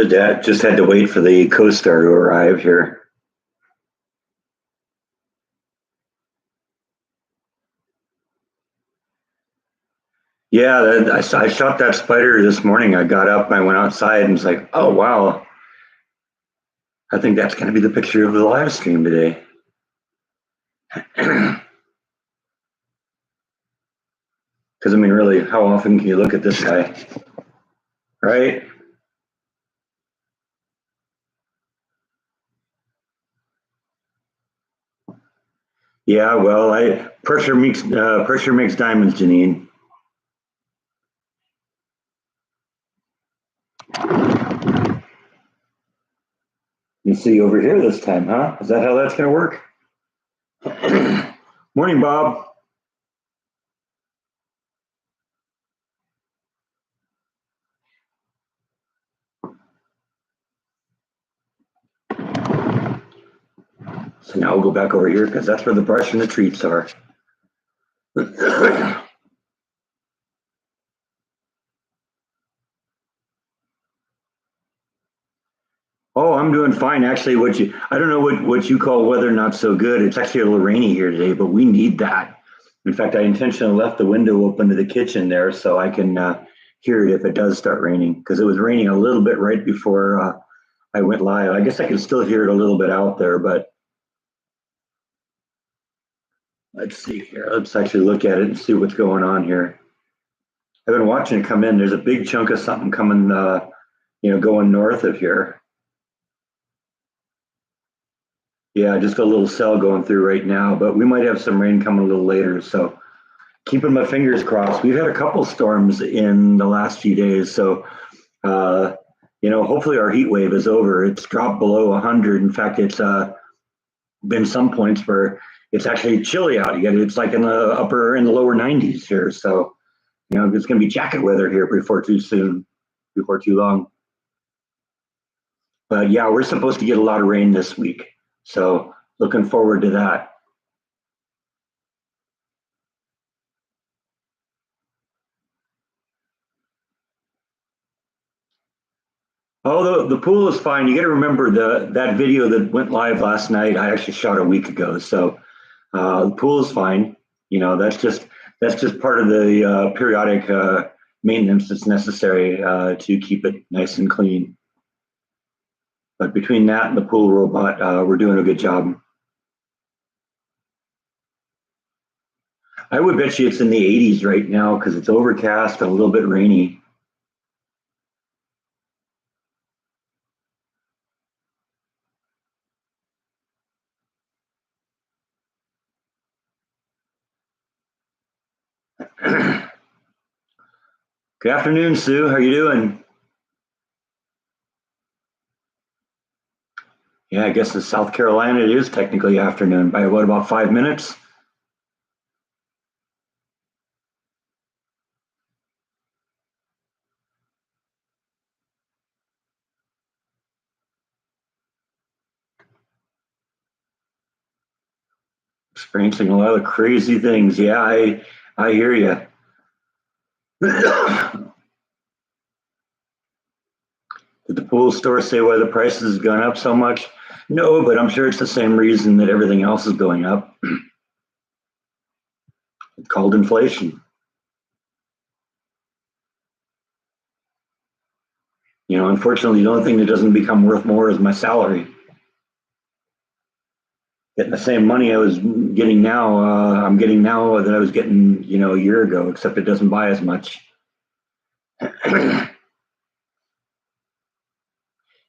just had to wait for the co-star to arrive here. Yeah, I shot that spider this morning. I got up, I went outside, and was like, oh wow, I think that's going to be the picture of the live stream today. Because I mean, really, how often can you look at this guy, right? Yeah, well, I pressure makes diamonds, Janine. You see over here this time, huh? Is that how that's going to work? Morning, Bob. So now we'll go back over here because that's where the brush and the treats are. Oh, I'm doing fine. Actually, I don't know what you call weather not so good. It's actually a little rainy here today, but we need that. In fact, I intentionally left the window open to the kitchen there so I can hear it if it does start raining, because it was raining a little bit right before I went live. I guess I can still hear it a little bit out there, but let's see here. Let's actually look at it and see what's going on here. I've been watching it come in. There's a big chunk of something coming, going north of here. Yeah, just a little cell going through right now, but we might have some rain coming a little later. So keeping my fingers crossed. We've had a couple storms in the last few days. So, hopefully our heat wave is over. It's dropped below 100. In fact, it's been some points where it's actually chilly out. It's like in the lower 90s here. So, it's going to be jacket weather here before too long. But yeah, we're supposed to get a lot of rain this week. So looking forward to that. Oh, the pool is fine. You got to remember that video that went live last night. I actually shot a week ago, so the pool is fine. That's just part of the periodic maintenance that's necessary to keep it nice and clean. But between that and the pool robot, we're doing a good job. I would bet you it's in the 80s right now because it's overcast and a little bit rainy. Good afternoon, Sue. How are you doing? Yeah, I guess in South Carolina it is technically afternoon by what, about 5 minutes? Experiencing a lot of crazy things. Yeah, I hear you. Did the pool store say why the prices have gone up so much? No, but I'm sure it's the same reason that everything else is going up. It's called inflation. Unfortunately, the only thing that doesn't become worth more is my salary. Getting the same money I was getting now, I'm getting now that I was getting, a year ago, except it doesn't buy as much.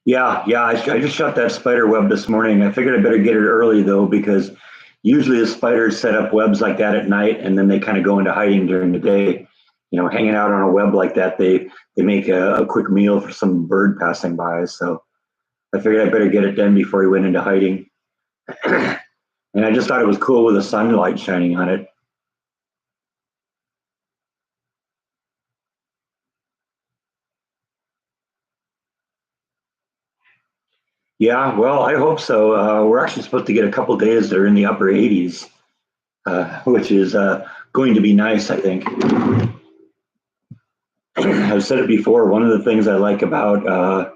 Yeah, I just shot that spider web this morning. I figured I better get it early though, because usually the spiders set up webs like that at night and then they kind of go into hiding during the day. Hanging out on a web like that, they make a quick meal for some bird passing by. So I figured I better get it done before he went into hiding. And I just thought it was cool with the sunlight shining on it. Yeah, well, I hope so. We're actually supposed to get a couple days that are in the upper 80s, which is going to be nice, I think. I've said it before. One of the things I like about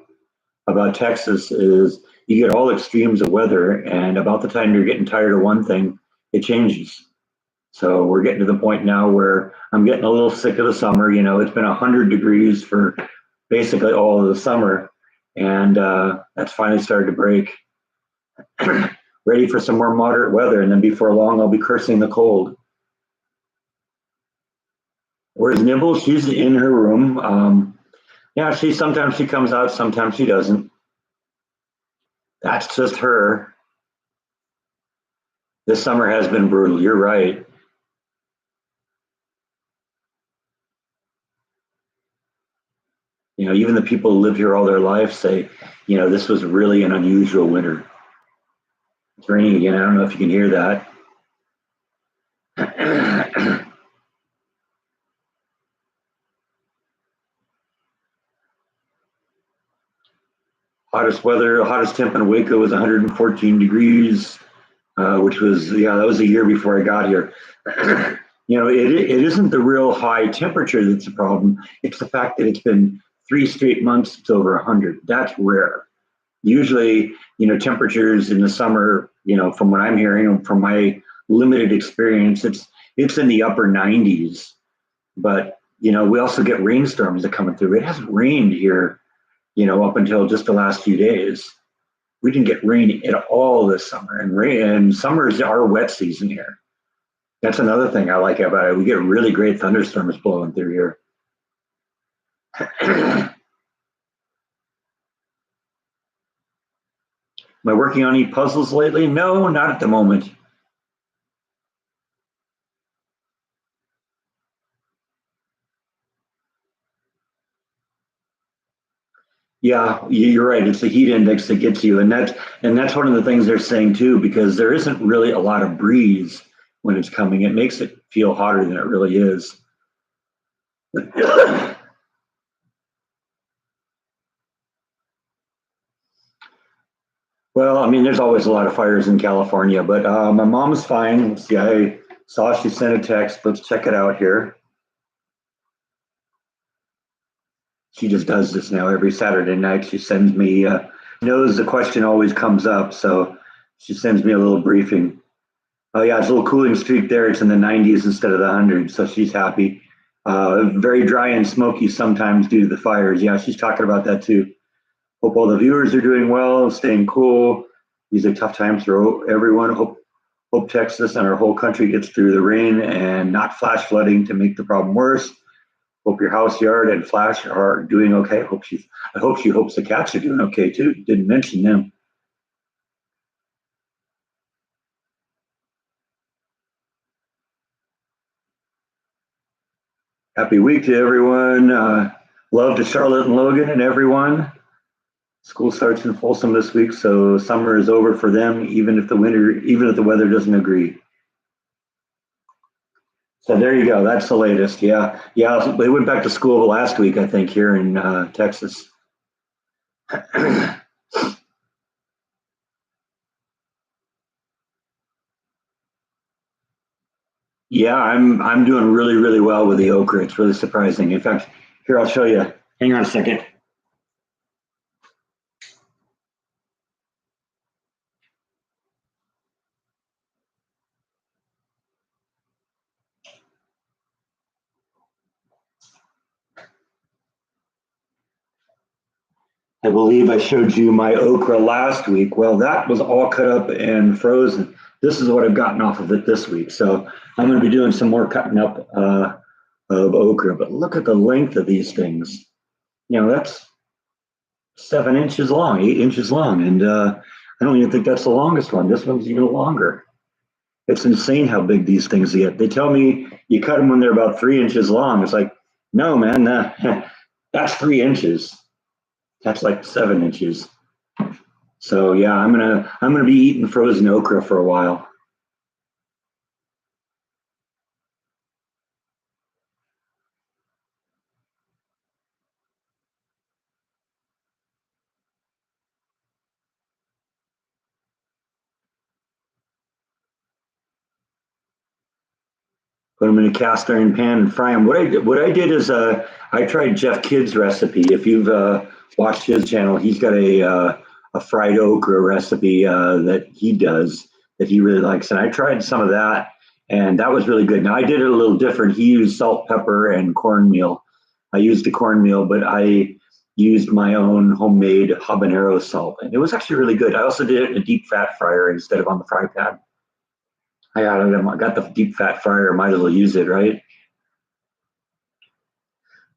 about Texas is you get all extremes of weather, and about the time you're getting tired of one thing, it changes. So we're getting to the point now where I'm getting a little sick of the summer. You know, it's been 100 degrees for basically all of the summer, and that's finally started to break. Ready for some more moderate weather, and then before long, I'll be cursing the cold. Whereas Nibble, she's in her room. Yeah, she sometimes she comes out, sometimes she doesn't. That's just her. This summer has been brutal. You're right. You know, even the people who live here all their life say, you know, this was really an unusual winter. It's raining again. I don't know if you can hear that. Hottest weather, hottest temp in Waco was 114 degrees, which was, yeah, that was a year before I got here. You know, it isn't the real high temperature that's the problem. It's the fact that it's been 3 straight months it's over 100. That's rare. Usually, you know, temperatures in the summer, you know, from what I'm hearing, from my limited experience, it's in the upper 90s. But you know, we also get rainstorms that are coming through. It hasn't rained here, you know, up until just the last few days. We didn't get rain at all this summer, and rain and summer is our wet season here. That's another thing I like about it. We get really great thunderstorms blowing through here. Am I working on any puzzles lately? No, not at the moment. Yeah, you're right. It's the heat index that gets you, and that's one of the things they're saying too, because there isn't really a lot of breeze when it's coming. It makes it feel hotter than it really is. Well, I mean, there's always a lot of fires in California, but my mom's fine. See, I saw she sent a text. Let's check it out here. She just does this now every Saturday night. She sends me, knows the question always comes up, so she sends me a little briefing. Oh yeah, it's a little cooling streak there. It's in the 90s instead of the 100s, so she's happy. Very dry and smoky sometimes due to the fires. Yeah, she's talking about that too. Hope all the viewers are doing well, staying cool. These are tough times for everyone. Hope Texas and our whole country gets through the rain and not flash flooding to make the problem worse. Hope your house, yard, and flash are doing okay. I hope she hopes the cats are doing okay too. Didn't mention them. Happy week to everyone. Love to Charlotte and Logan and everyone. School starts in Folsom this week, so summer is over for them, even if the weather doesn't agree. So there you go. That's the latest. Yeah, yeah. They went back to school last week, I think, here in Texas. Yeah, I'm doing really well with the okra. It's really surprising. In fact, here I'll show you. Hang on a second. I believe I showed you my okra last week. Well, that was all cut up and frozen. This is what I've gotten off of it this week. So I'm going to be doing some more cutting up of okra. But look at the length of these things. You know, that's 7 inches long, 8 inches long. And I don't even think that's the longest one. This one's even longer. It's insane how big these things get. They tell me you cut them when they're about 3 inches long. It's like, no, man, that's 3 inches. That's like 7 inches. So yeah, I'm gonna be eating frozen okra for a while. Put them in a cast iron pan and fry them. What I did is I tried Jeff Kidd's recipe. If you've watched his channel, he's got a fried okra recipe that he does that he really likes, and I tried some of that, and that was really good. Now I did it a little different. He used salt, pepper, and cornmeal. I used the cornmeal, but I used my own homemade habanero salt, and it was actually really good. I also did it in a deep fat fryer instead of on the fry pan. I got the deep fat fryer. Might as well use it, right?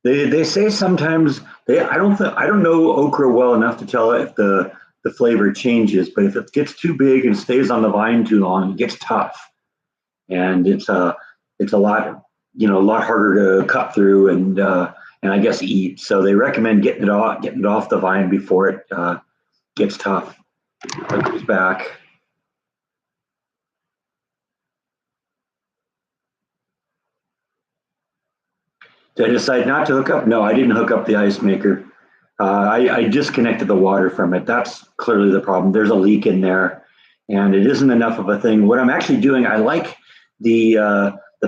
They say sometimes I don't know okra well enough to tell if the flavor changes, but if it gets too big and stays on the vine too long, it gets tough, and it's a lot, a lot harder to cut through and I guess eat. So they recommend getting it off the vine before it gets tough. It goes back. Did I decide not to hook up? No, I didn't hook up the ice maker. I disconnected the water from it. That's clearly the problem. There's a leak in there, and it isn't enough of a thing. What I'm actually doing, I like the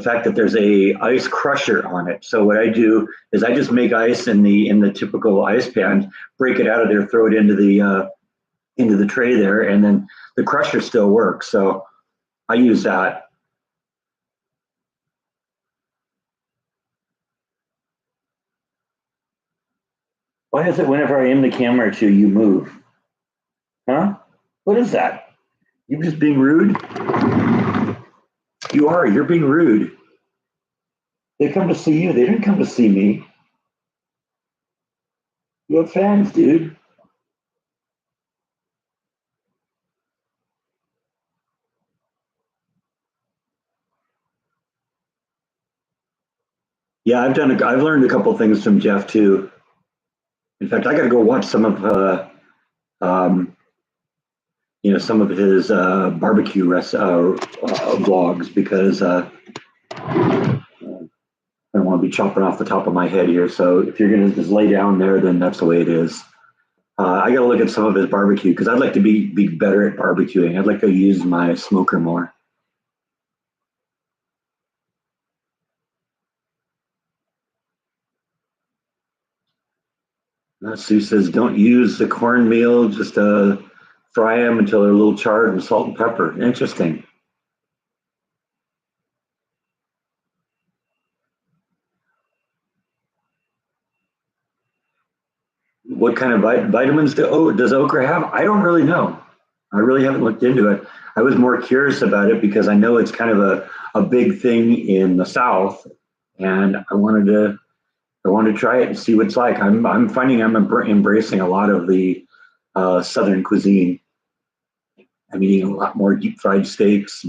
fact that there's a ice crusher on it. So what I do is I just make ice in the typical ice pan, break it out of there, throw it into the tray there, and then the crusher still works. So I use that. Why is it whenever I aim the camera at you, you move? Huh? What is that? You just being rude? You are. You're being rude. They come to see you. They didn't come to see me. You have fans, dude. Yeah, I've learned a couple things from Jeff too. In fact, I got to go watch some of um, some of his barbecue vlogs because I don't want to be chopping off the top of my head here. So if you're going to just lay down there, then that's the way it is. I got to look at some of his barbecue because I'd like to be better at barbecuing. I'd like to use my smoker more. Sue says, don't use the cornmeal, just fry them until they're a little charred and salt and pepper. Interesting. What kind of vitamins does okra have? I don't really know. I really haven't looked into it. I was more curious about it because I know it's kind of a big thing in the South, and I wanted to try it and see what it's like. I'm finding I'm embracing a lot of the Southern cuisine. I'm eating a lot more deep fried steaks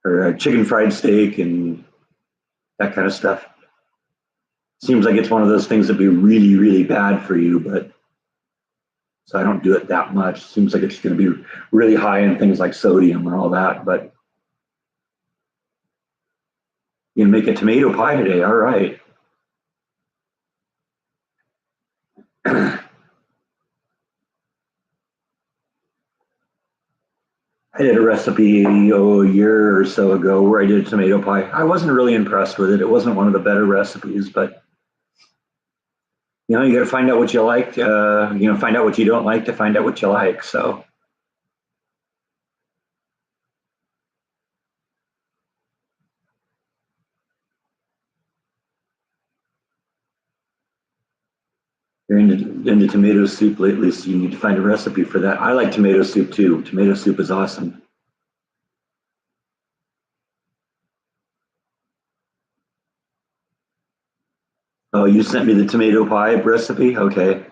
or chicken fried steak and that kind of stuff. Seems like it's one of those things that'd be really, really bad for you, but so I don't do it that much. Seems like it's going to be really high in things like sodium and all that. But you make a tomato pie today. All right. I did a recipe a year or so ago where I did a tomato pie. I wasn't really impressed with it. It wasn't one of the better recipes, but you got to find out what you like. Find out what you don't like to find out what you like. So you're into tomato soup lately, so you need to find a recipe for that. I like tomato soup too. Tomato soup is awesome. Oh, you sent me the tomato pie recipe? Okay.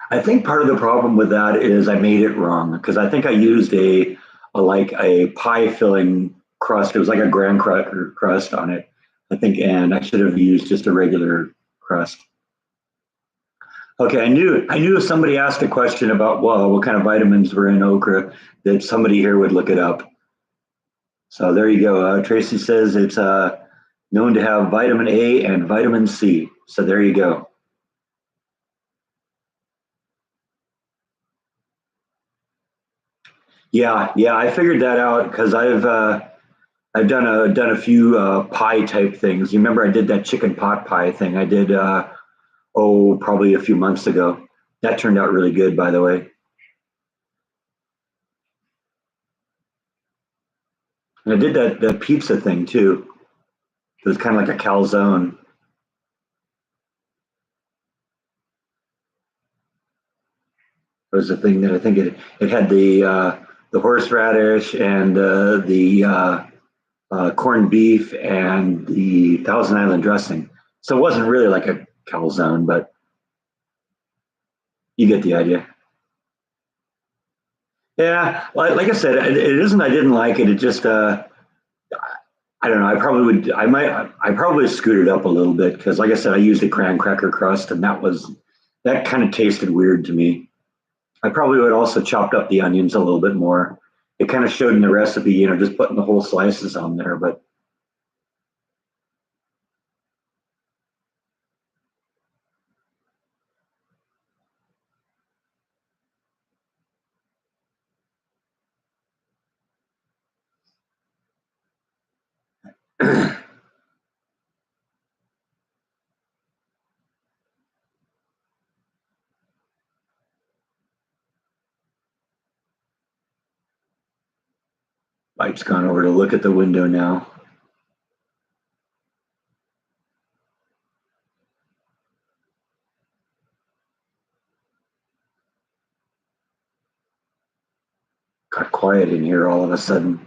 I think part of the problem with that is I made it wrong because I think I used a pie filling crust. It was like a graham cracker crust on it, I think, and I should have used just a regular crust. Okay, I knew if somebody asked a question about well, what kind of vitamins were in okra, that somebody here would look it up. So there you go. Tracy says it's known to have vitamin A and vitamin C. So there you go. Yeah, I figured that out because I've done a few pie type things. You remember I did that chicken pot pie thing I did probably a few months ago. That turned out really good, by the way. And I did that pizza thing too. It was kind of like a calzone. It was the thing that I think it had the horseradish and the corned beef and the Thousand Island dressing. So it wasn't really like a calzone, but you get the idea. Yeah, like I said, it isn't. I didn't like it. It just I don't know. I probably would. I probably scooted up a little bit because, like I said, I used a graham cracker crust, and that kind of tasted weird to me. I probably would also chopped up the onions a little bit more. It kind of showed in the recipe, just putting the whole slices on there. But Mike's gone over to look at the window now. Got quiet in here all of a sudden.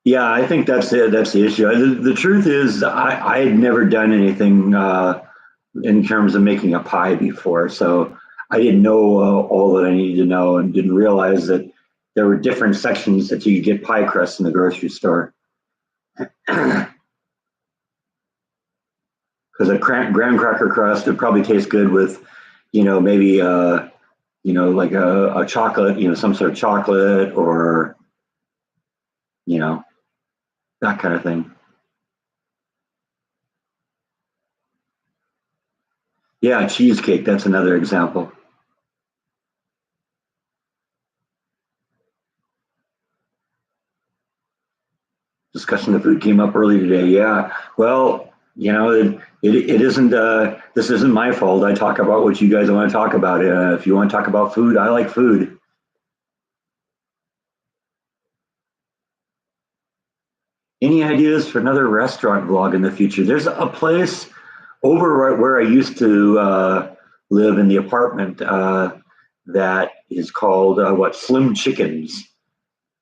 Yeah, I think that's it. That's the issue. The truth is, I had never done anything in terms of making a pie before, so I didn't know all that I needed to know, and didn't realize that there were different sections that you could get pie crusts in the grocery store. Because a graham cracker crust would probably taste good with, maybe like a chocolate, some sort of chocolate, or you know that kind of thing. Yeah, cheesecake. That's another example. Discussion of food came up early today. Yeah. Well, it isn't. This isn't my fault. I talk about what you guys want to talk about. If you want to talk about food, I like food. Any ideas for another restaurant vlog in the future? There's a place over right where I used to live in the apartment that is called what Slim Chickens,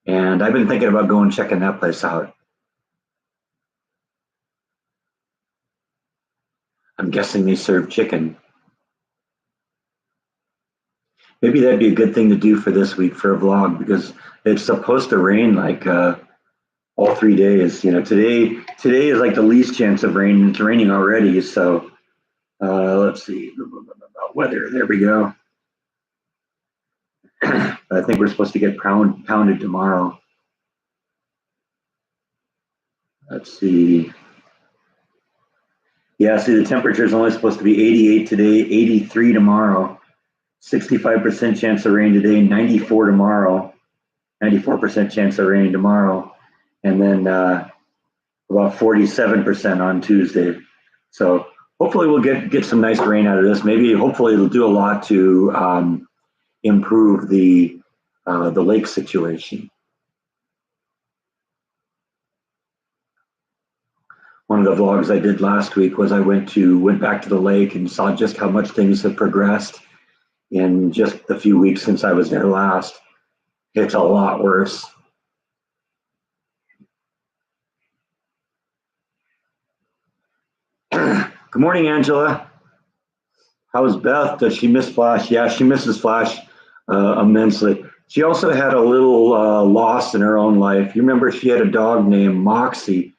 and I've been thinking about going checking that place out. I'm guessing they serve chicken. Maybe that'd be a good thing to do for this week for a vlog because it's supposed to rain like all 3 days. Today is like the least chance of rain. It's raining already. So let's see weather. There we go. I think we're supposed to get pounded tomorrow. Let's see. Yeah, see, the temperature is only supposed to be 88 today, 83 tomorrow, 65% chance of rain today, 94 tomorrow, 94% chance of rain tomorrow, and then about 47% on Tuesday. So hopefully we'll get some nice rain out of this. Maybe hopefully it'll do a lot to improve the lake situation. One of the vlogs I did last week was I went back to the lake and saw just how much things have progressed in just the few weeks since I was there last. It's a lot worse. Good morning, Angela. How's Beth? Does she miss Flash? Yeah, she misses Flash immensely. She also had a little loss in her own life. You remember she had a dog named Moxie.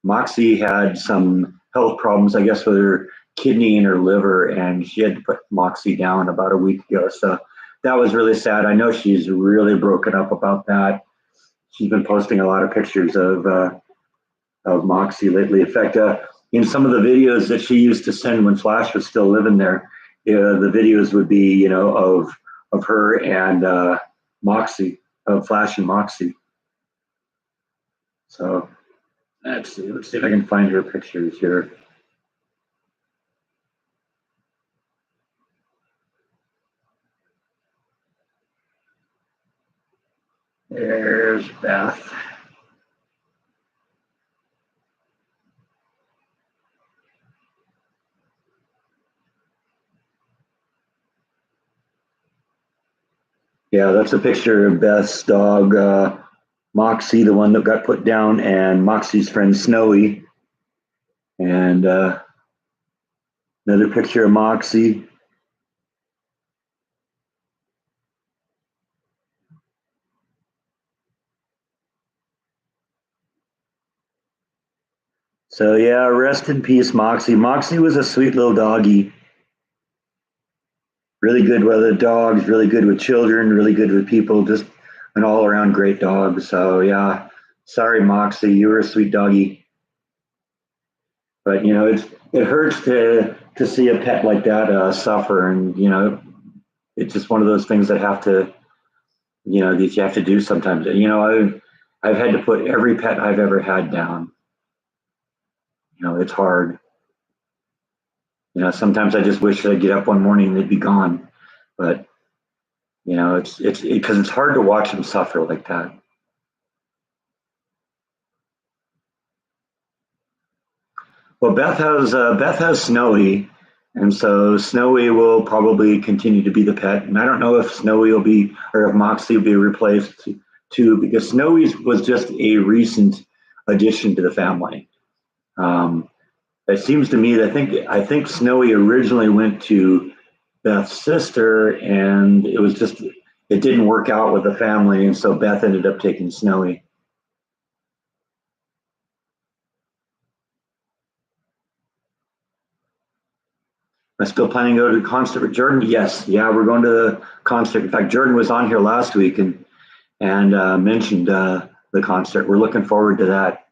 Moxie had some health problems, I guess, with her kidney and her liver, and she had to put Moxie down about a week ago. So that was really sad. I know she's really broken up about that. She's been posting a lot of pictures of Moxie lately. In fact, in some of the videos that she used to send when Flash was still living there, the videos would be, of her and Moxie, of Flash and Moxie. So let's see if I can find her pictures here. There's Beth. Yeah, that's a picture of Beth's dog, Moxie, the one that got put down, and Moxie's friend Snowy. And another picture of Moxie. So yeah, rest in peace, Moxie. Moxie was a sweet little doggy. Really good with the dogs, really good with children, really good with people, just an all-around great dog. So yeah, sorry, Moxie, you were a sweet doggy. But it hurts to see a pet like that suffer, and it's just one of those things that have to that you have to do sometimes. I've had to put every pet I've ever had down. It's hard. Sometimes I just wish that I'd get up one morning and they'd be gone. But it's because it's hard to watch them suffer like that. Well, Beth has Snowy, and so Snowy will probably continue to be the pet. And I don't know if Snowy will be, or if Moxie will be replaced too, because Snowy was just a recent addition to the family. It seems to me that I think Snowy originally went to Beth's sister, and it didn't work out with the family, and so Beth ended up taking Snowy. Am I still planning to go to the concert with Jordan? Yes, yeah, we're going to the concert. In fact, Jordan was on here last week and mentioned the concert. We're looking forward to that.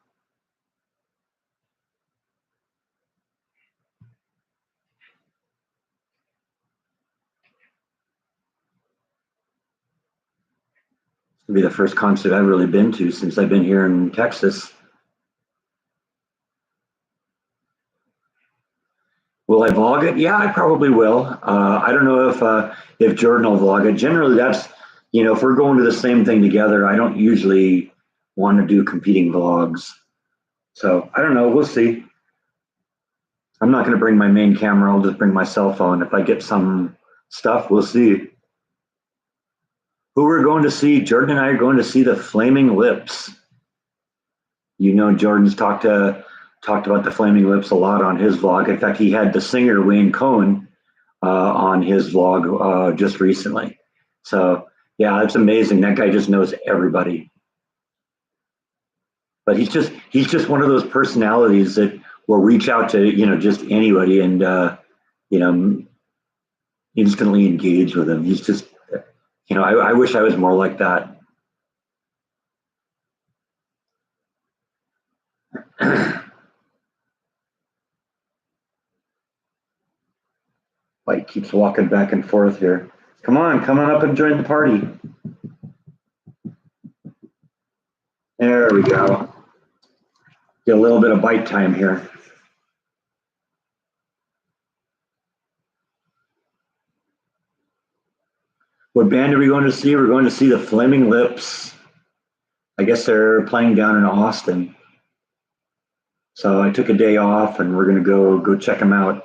It's gonna be the first concert I've really been to since I've been here in Texas. Will I vlog it? Yeah, I probably will. I don't know if Jordan will vlog it. Generally, that's if we're going to the same thing together, I don't usually want to do competing vlogs. So I don't know. We'll see. I'm not going to bring my main camera. I'll just bring my cell phone. If I get some stuff, we'll see. Who we're going to see? Jordan and I are going to see the Flaming Lips. Jordan's talked about the Flaming Lips a lot on his vlog. In fact, he had the singer Wayne Cohen on his vlog just recently. So yeah, it's amazing. That guy just knows everybody. But he's just one of those personalities that will reach out to just anybody and instantly engage with him. He's just I wish I was more like that. Like keeps walking back and forth here. Come on up and join the party. There we go. Get a little bit of bite time here. What band are we going to see? We're going to see the Flaming Lips. I guess they're playing down in Austin. So I took a day off and we're going to go check them out.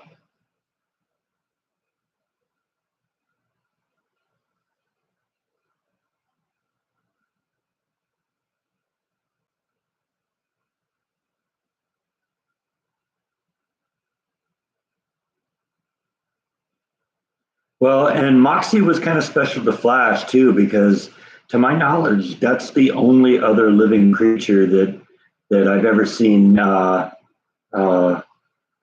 Well, and Moxie was kind of special to Flash too, because to my knowledge, that's the only other living creature that I've ever seen Flash,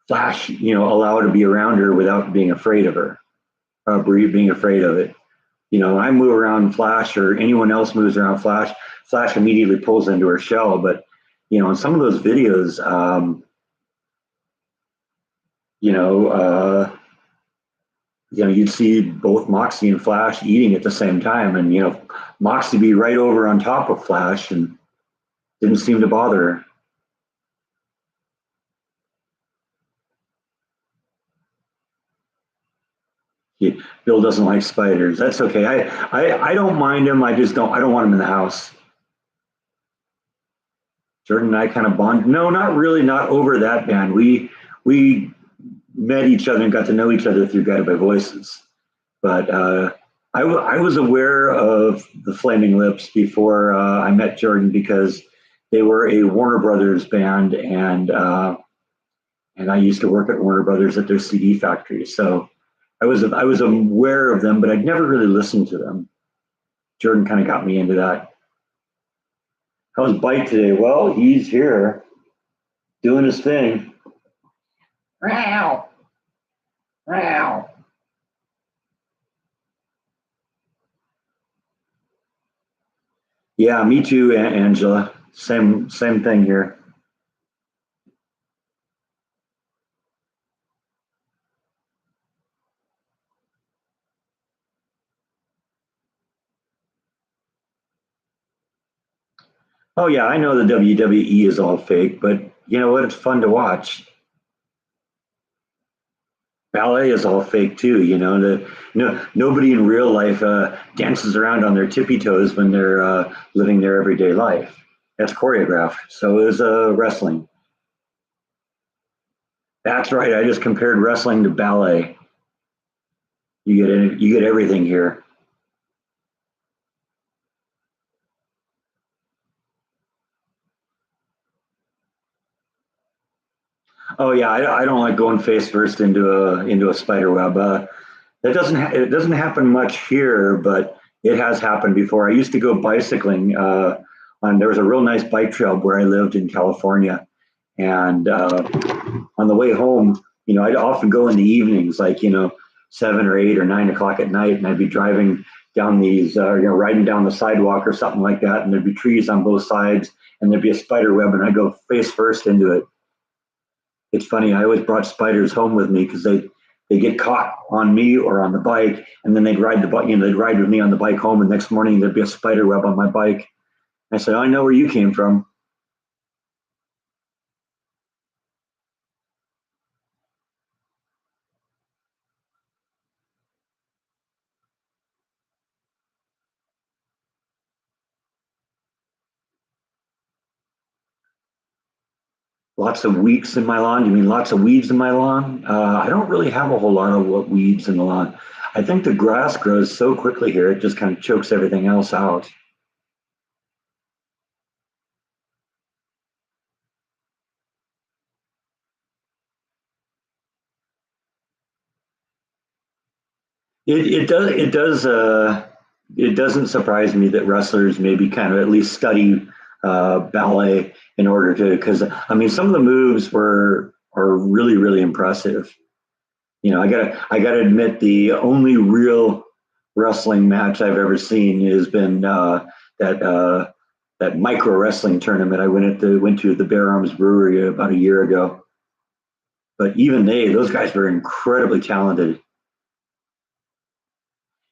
allow to be around her without being afraid of her, being afraid of it. I move around Flash, or anyone else moves around Flash, Flash immediately pulls into her shell. But in some of those videos, you know, you'd see both Moxie and Flash eating at the same time, and Moxie be right over on top of Flash, and didn't seem to bother her. Bill doesn't like spiders. That's okay. I don't mind him. I don't want him in the house. Jordan and I kind of bond. No, not really. Not over that band. We met each other and got to know each other through Guided by Voices. But I was aware of the Flaming Lips before I met Jordan because they were a Warner Brothers band, and I used to work at Warner Brothers at their CD factory. So I was aware of them, but I'd never really listened to them. Jordan kind of got me into that. How's Bite today? Well, he's here doing his thing. Wow. Wow. Yeah, me too, Angela. Same thing here. Oh yeah, I know the WWE is all fake, but you know what? It's fun to watch. Ballet is all fake too. Nobody in real life dances around on their tippy toes when they're living their everyday life. That's choreographed. So is wrestling. That's right. I just compared wrestling to ballet. You get everything here. Oh yeah, I don't like going face first into a spider web. It doesn't happen much here, but it has happened before. I used to go bicycling on there was a real nice bike trail where I lived in California, and on the way home, I'd often go in the evenings, like 7 or 8 or 9 o'clock at night, and I'd be driving down these, riding down the sidewalk or something like that, and there'd be trees on both sides, and there'd be a spider web, and I'd go face first into it. It's funny. I always brought spiders home with me because they get caught on me or on the bike, and then they'd ride the bike. They'd ride with me on the bike home, and next morning there'd be a spider web on my bike. I said, I know where you came from. Lots of weeds in my lawn. You mean lots of weeds in my lawn? I don't really have a whole lot of weeds in the lawn. I think the grass grows so quickly here; it just kind of chokes everything else out. It does it doesn't surprise me that wrestlers maybe kind of at least study ballet in order to because I mean some of the moves were are really impressive. I gotta admit the only real wrestling match I've ever seen has been that that micro wrestling tournament I went to at the Bear Arms Brewery about a year ago. But even those guys were incredibly talented.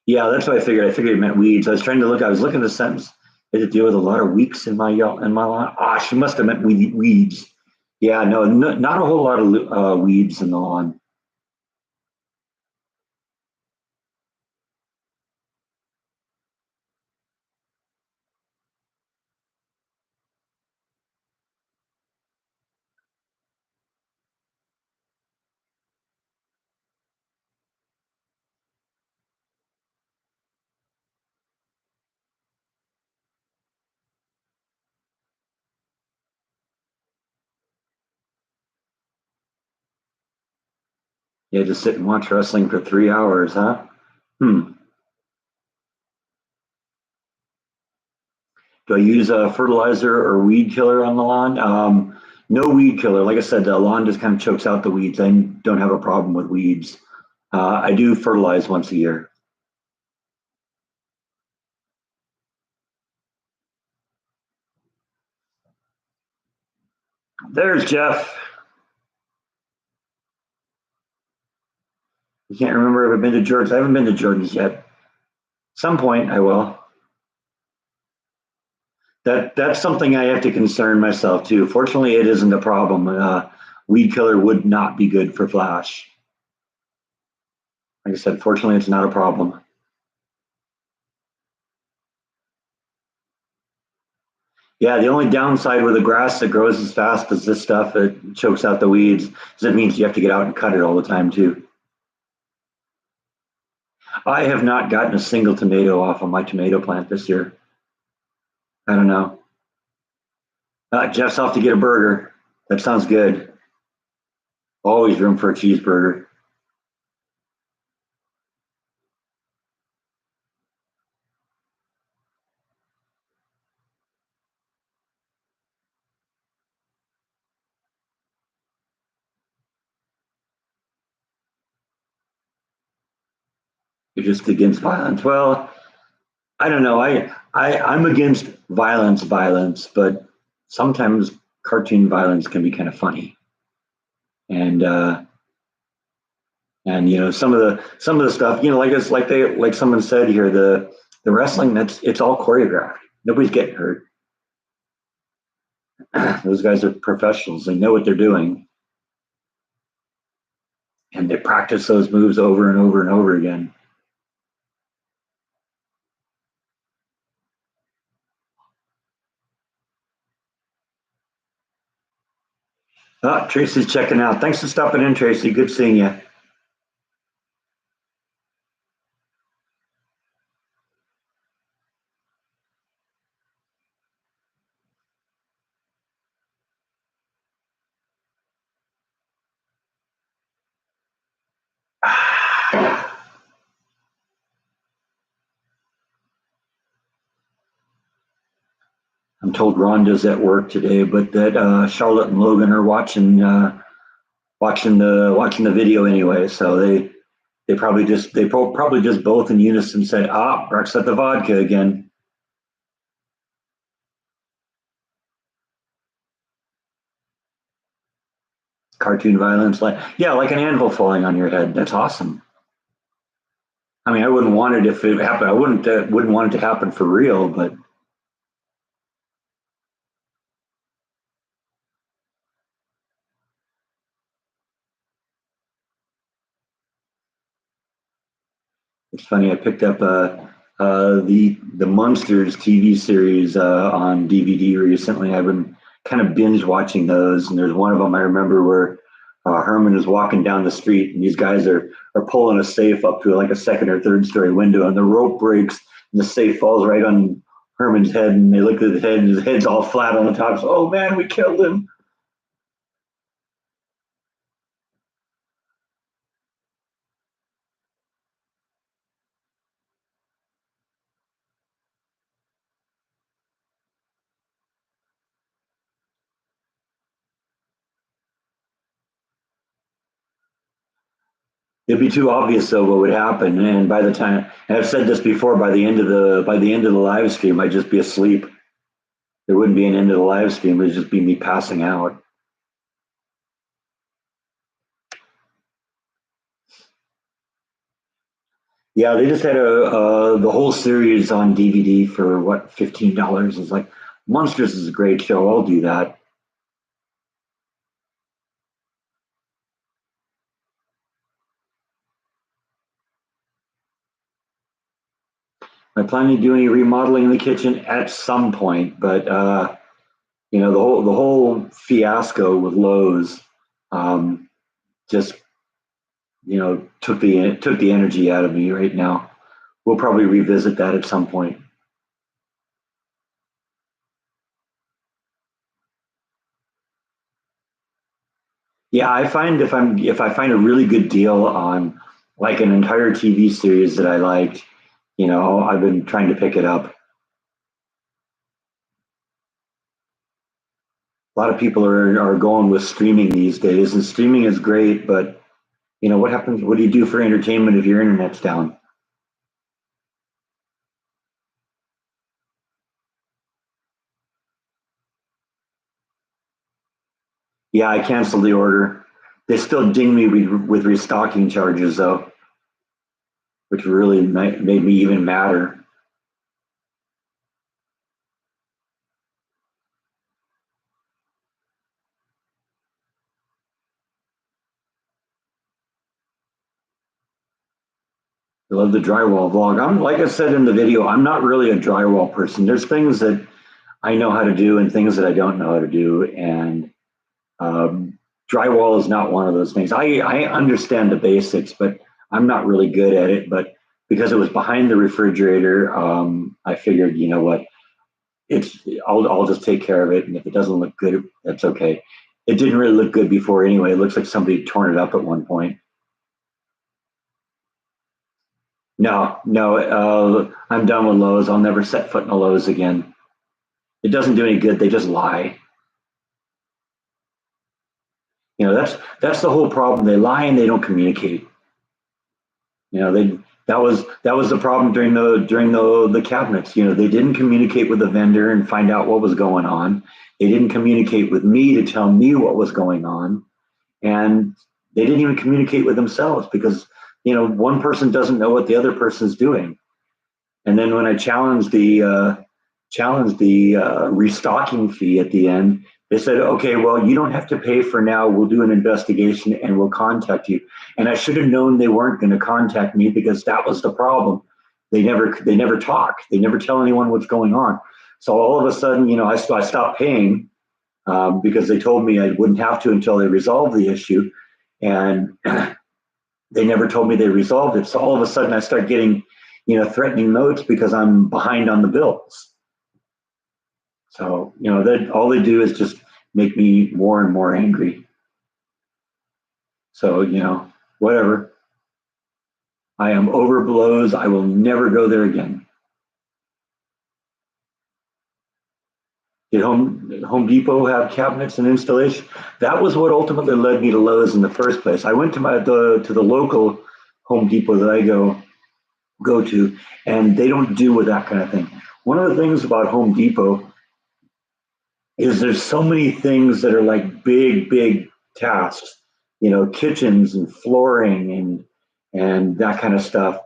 Yeah, that's what I figured. I figured it meant weeds. I was trying to look. I was looking at the sentence. Did it deal with a lot of weeks in my lawn? Ah, she must have meant weeds. Yeah, no, not a whole lot of weeds in the lawn. You had to sit and watch wrestling for 3 hours, huh? Hmm. Do I use a fertilizer or weed killer on the lawn? No weed killer. Like I said, the lawn just kind of chokes out the weeds. I don't have a problem with weeds. I do fertilize once a year. There's Jeff. I can't remember if I've been to Jordan's. I haven't been to Jordan's yet. Some point I will. That's something I have to concern myself too. Fortunately, it isn't a problem. Weed killer would not be good for Flash. Like I said, fortunately, it's not a problem. Yeah, the only downside with the grass that grows as fast as this stuff, it chokes out the weeds, is it means you have to get out and cut it all the time too. I have not gotten a single tomato off of my tomato plant this year. I don't know. Jeff's off to get a burger. That sounds good. Always room for a cheeseburger. You're just against violence. Well, I don't know. I'm against violence, but sometimes cartoon violence can be kind of funny. And some of the stuff, like it's like someone said here, the wrestling, it's all choreographed. Nobody's getting hurt. Those guys are professionals. They know what they're doing, and they practice those moves over and over and over again. Tracy's checking out. Thanks for stopping in, Tracy. Good seeing you. I'm told Rhonda's at work today, but that Charlotte and Logan are watching the video anyway. So they probably just both in unison said, Breck's at the vodka again. Cartoon violence, like an anvil falling on your head. That's awesome. I mean, I wouldn't want it if it happened. I wouldn't want it to happen for real, but it's funny. I picked up the Munsters TV series on DVD recently. I've been kind of binge watching those, and there's one of them I remember where Herman is walking down the street, and these guys are pulling a safe up to like a second or third story window, and the rope breaks, and the safe falls right on Herman's head, and they look at his head, and his head's all flat on the top. So, oh man, we killed him. It'd be too obvious though what would happen, and by the time, and I've said this before, by the end of the live stream, I'd just be asleep. There wouldn't be an end to the live stream; it'd just be me passing out. Yeah, they just had the whole series on DVD for what, $15. It's like Monsters is a great show. I'll do that. I plan to do any remodeling in the kitchen at some point, but the whole fiasco with Lowe's um, just took the energy out of me right now. We'll probably revisit that at some point. Yeah, I find if I find a really good deal on like an entire TV series that I liked, I've been trying to pick it up. A lot of people are going with streaming these days, and streaming is great, but what happens? What do you do for entertainment if your internet's down? Yeah, I canceled the order. They still ding me with restocking charges though. which really made me even madder. I love the drywall vlog. I'm like I said in the video, I'm not really a drywall person. There's things that I know how to do and things that I don't know how to do, and um, drywall is not one of those things. I understand the basics, but I'm not really good at it. But because it was behind the refrigerator, I figured, you know what, it's I'll just take care of it, and if it doesn't look good, that's okay. It didn't really look good before anyway. It looks like somebody had torn it up at one point. No, no, I'm done with Lowe's. I'll never set foot in a Lowe's again. It doesn't do any good. They just lie. You know, that's the whole problem. They lie and they don't communicate. You know, they that was the problem during the cabinets. You know, they didn't communicate with the vendor and find out what was going on. They didn't communicate with me to tell me what was going on, and they didn't even communicate with themselves because one person doesn't know what the other person's doing. And then when I challenged the restocking fee at the end, they said, "Okay, well, you don't have to pay for now. We'll do an investigation and we'll contact you." And I should have known they weren't going to contact me because that was the problem. They never talk. They never tell anyone what's going on. So all of a sudden, I stopped paying because they told me I wouldn't have to until they resolved the issue, and they never told me they resolved it. So all of a sudden, I start getting threatening notes because I'm behind on the bills. So that all they do is just make me more and more angry. So whatever. I am over blows. I will never go there again. Did Home Depot have cabinets and installation? That was what ultimately led me to Lowe's in the first place. I went to the local Home Depot that I go to, and they don't do with that kind of thing. One of the things about Home Depot is there's so many things that are like big tasks, kitchens and flooring and that kind of stuff,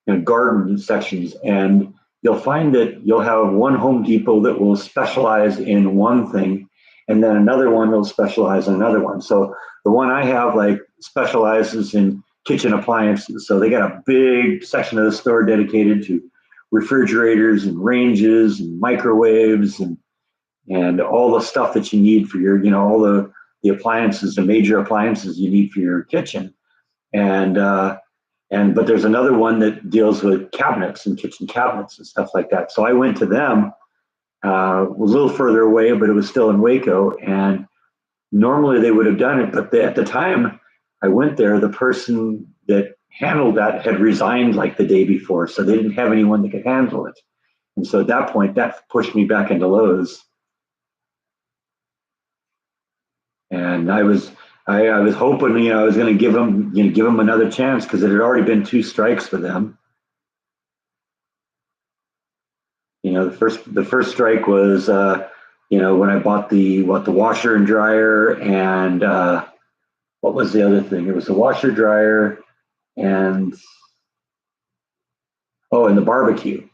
and garden sections. And you'll find that you'll have one Home Depot that will specialize in one thing, and then another one will specialize in another one. So the one I have like specializes in kitchen appliances. So they got a big section of the store dedicated to refrigerators and ranges and microwaves and all the stuff that you need for your, all the appliances, the major appliances you need for your kitchen. And but there's another one that deals with cabinets and kitchen cabinets and stuff like that. So I went to them, a little further away, but it was still in Waco. And normally they would have done it, but at the time I went there, the person that handled that had resigned like the day before, so they didn't have anyone that could handle it. And so at that point, that pushed me back into Lowe's. And I was hoping, I was going to give them another chance because it had already been two strikes for them. The first strike was, when I bought the washer and dryer, and what was the other thing? It was the washer dryer and and the barbecue.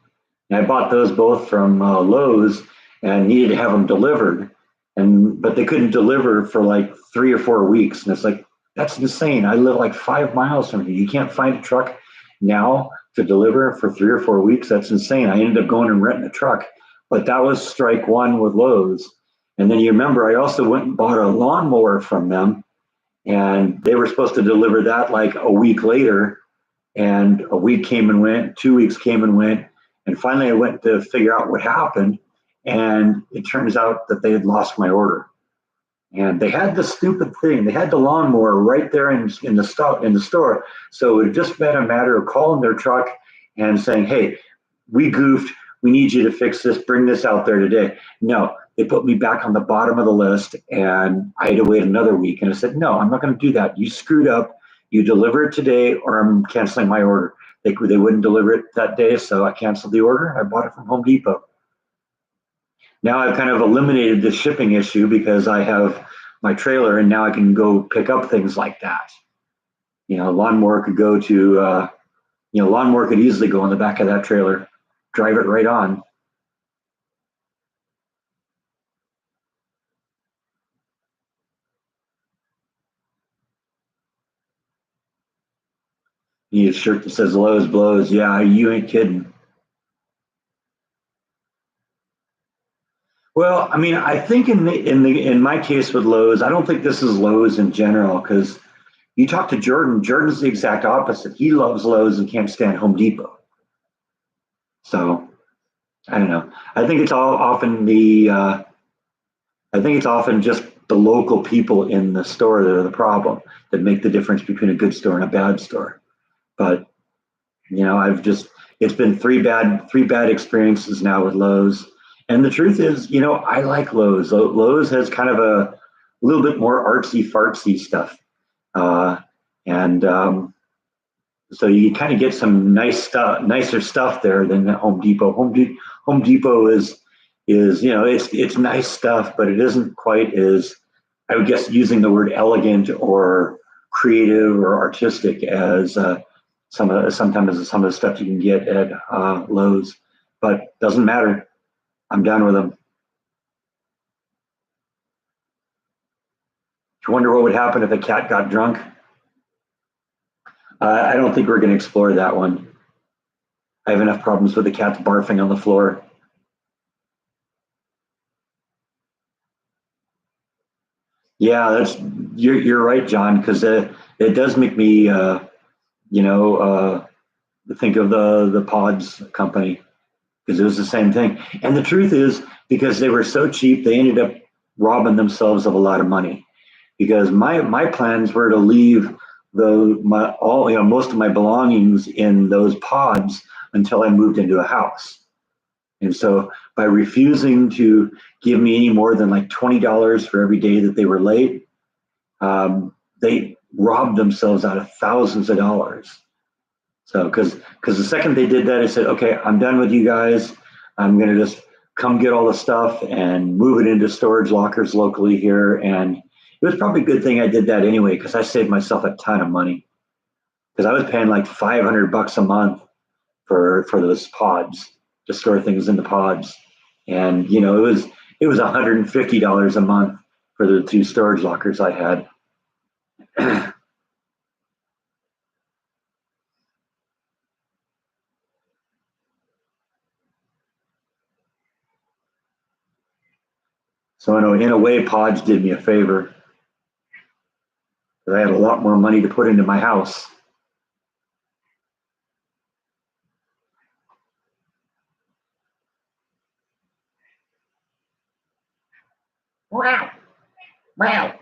And I bought those both from Lowe's and needed to have them delivered, but they couldn't deliver for like 3 or 4 weeks. And it's like, that's insane. I live like 5 miles from here. You can't find a truck now to deliver for 3 or 4 weeks. That's insane. I ended up going and renting a truck. But that was strike one with Lowe's. And then you remember, I also went and bought a lawnmower from them, and they were supposed to deliver that like a week later. And a week came and went, 2 weeks came and went. And finally, I went to figure out what happened. And it turns out that they had lost my order. And they had the stupid thing. They had the lawnmower right there in the store. So it just been a matter of calling their truck and saying, "Hey, we goofed. We need you to fix this. Bring this out there today." No, they put me back on the bottom of the list, and I had to wait another week. And I said, "No, I'm not going to do that. You screwed up. You deliver it today, or I'm canceling my order." They wouldn't deliver it that day, so I canceled the order. I bought it from Home Depot. Now I've kind of eliminated the shipping issue because I have my trailer, and now I can go pick up things like that. Lawnmower could go to You know, lawnmower could easily go on the back of that trailer, drive it right on. You need a shirt that says Lowe's blows. Yeah, you ain't kidding. Well, I mean, I think in my case with Lowe's, I don't think this is Lowe's in general because you talk to Jordan. Jordan's the exact opposite. He loves Lowe's and can't stand Home Depot. So I don't know. I think it's all often the. I think it's often just the local people in the store that are the problem that make the difference between a good store and a bad store. But you know, I've just it's been three bad experiences now with Lowe's. And the truth is, you know, I like Lowe's. Lowe's has kind of a little bit more artsy fartsy stuff. Uh, and So you kind of get some nice stuff, nicer stuff there than at Home Depot. Home Depot is you know it's nice stuff, but it isn't quite as I would guess using the word elegant or creative or artistic as sometimes some of the stuff you can get at Lowe's. But doesn't matter. I'm done with them. You wonder what would happen if a cat got drunk? I don't think we're going to explore that one. I have enough problems with the cats barfing on the floor. Yeah, you're right, John, because it does make me you know think of the Pods company because it was the same thing. And the truth is, because they were so cheap, they ended up robbing themselves of a lot of money. Because my plans were to leave the my all you know most of my belongings in those pods until I moved into a house. And so by refusing to give me any more than like $20 for every day that they were late, they robbed themselves out of thousands of dollars. So because the second they did that, I said, okay, I'm done with you guys. I'm gonna just come get all the stuff and move it into storage lockers locally here. And it was probably a good thing I did that anyway because I saved myself a ton of money because I was paying like $500 a month for those pods to store things in the pods, and you know it was $150 a month for the two storage lockers I had. So in a way, pods did me a favor because I had a lot more money to put into my house. Wow! Wow!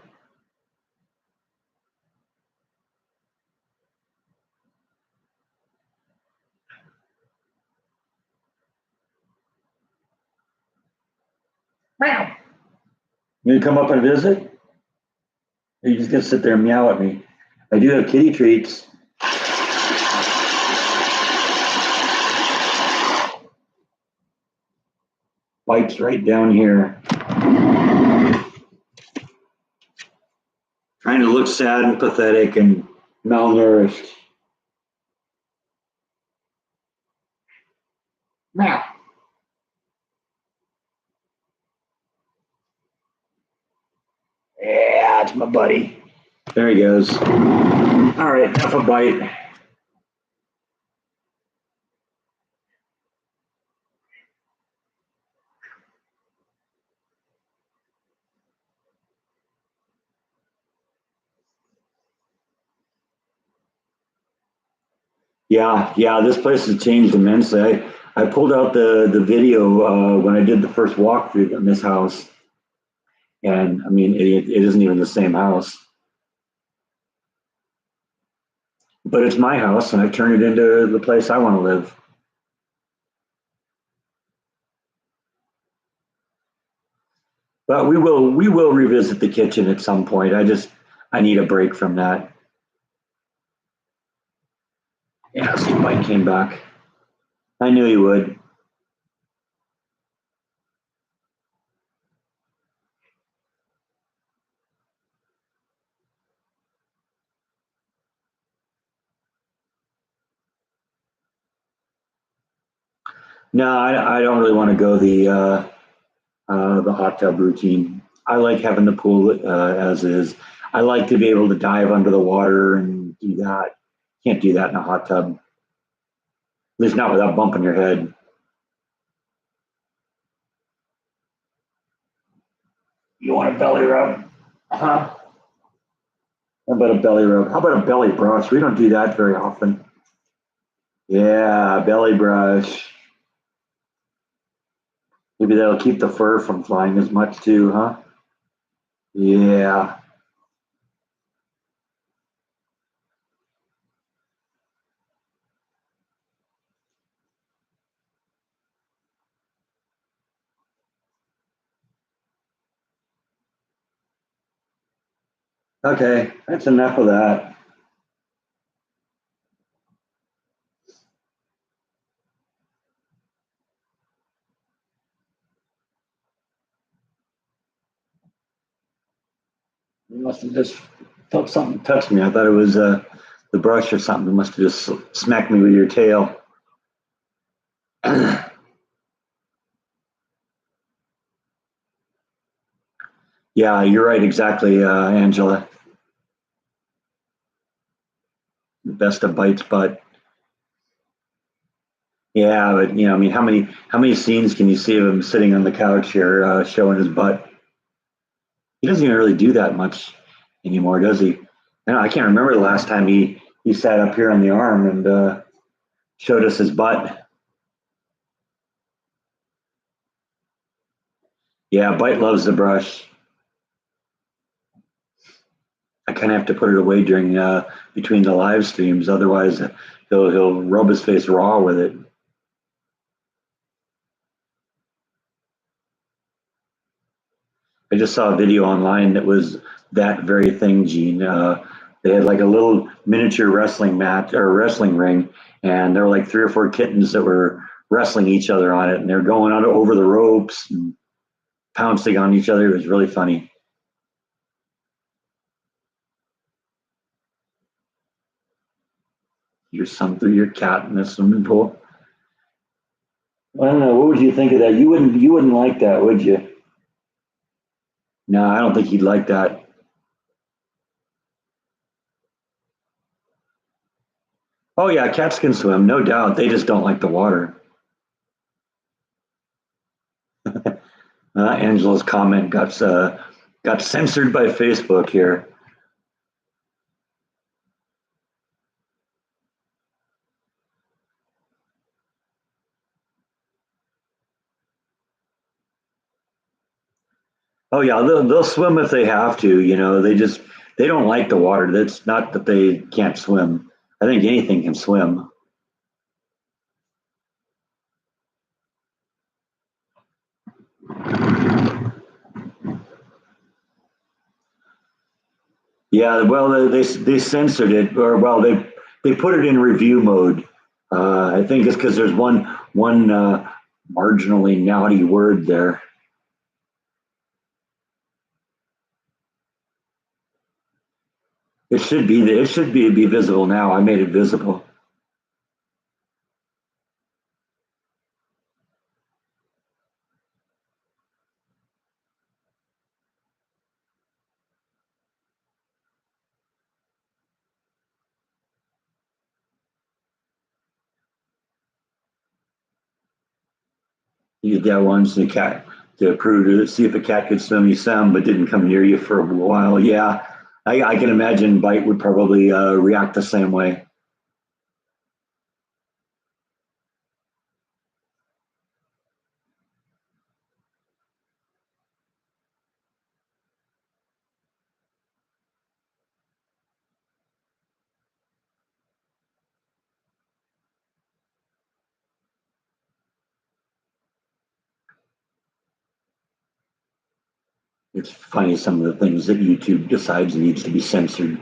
Wow! You gonna come up and visit? Or you just gonna sit there and meow at me? I do have kitty treats. Bites right down here. Trying to look sad and pathetic and malnourished. Meow. Yeah, it's my buddy. There he goes. All right, enough a bite. Yeah, yeah, this place has changed immensely. I pulled out the video when I did the first walkthrough in this house, and I mean, it isn't even the same house, but it's my house, and I've turned it into the place I want to live. But we will revisit the kitchen at some point. I need a break from that. Yeah, Steve Mike came back. I knew he would. No, I don't really want to go the hot tub routine. I like having the pool as is. I like to be able to dive under the water and do that. Can't do that in a hot tub, at least not without bumping your head. You want a belly rub? Huh? How about a belly rub? How about a belly brush? We don't do that very often. Yeah, belly brush. Maybe that'll keep the fur from flying as much too, huh? Yeah. Okay, that's enough of that. You must have just felt something touch me. I thought it was the brush or something. You must have just smacked me with your tail. Yeah, you're right. Exactly, Angela. The best of bites, but yeah, but I mean, how many scenes can you see of him sitting on the couch here, showing his butt? He doesn't even really do that much anymore, does he? I can't remember the last time he sat up here on the arm and showed us his butt. Yeah, Bite loves the brush. I kind of have to put it away during between the live streams, otherwise he'll rub his face raw with it. I just saw a video online that was that very thing, Gene. They had like a little miniature wrestling mat or wrestling ring, and there were like three or four kittens that were wrestling each other on it, and they're going on over the ropes and pouncing on each other. It was really funny. Your son threw your cat in the swimming pool. I don't know. What would you think of that? You wouldn't like that, would you? No, I don't think he'd like that. Oh yeah, cats can swim, no doubt. They just don't like the water. Angela's comment got censored by Facebook here. Oh yeah, they'll swim if they have to. They don't like the water. That's not that they can't swim. I think anything can swim. Yeah, well, they censored it, or well, they put it in review mode. I think it's because there's one marginally naughty word there. It should be visible now. I made it visible. You did that once, the cat to prove to see if a cat could swim you some, but didn't come near you for a while. Yeah, I can imagine Bite would probably react the same way. It's funny some of the things that YouTube decides needs to be censored.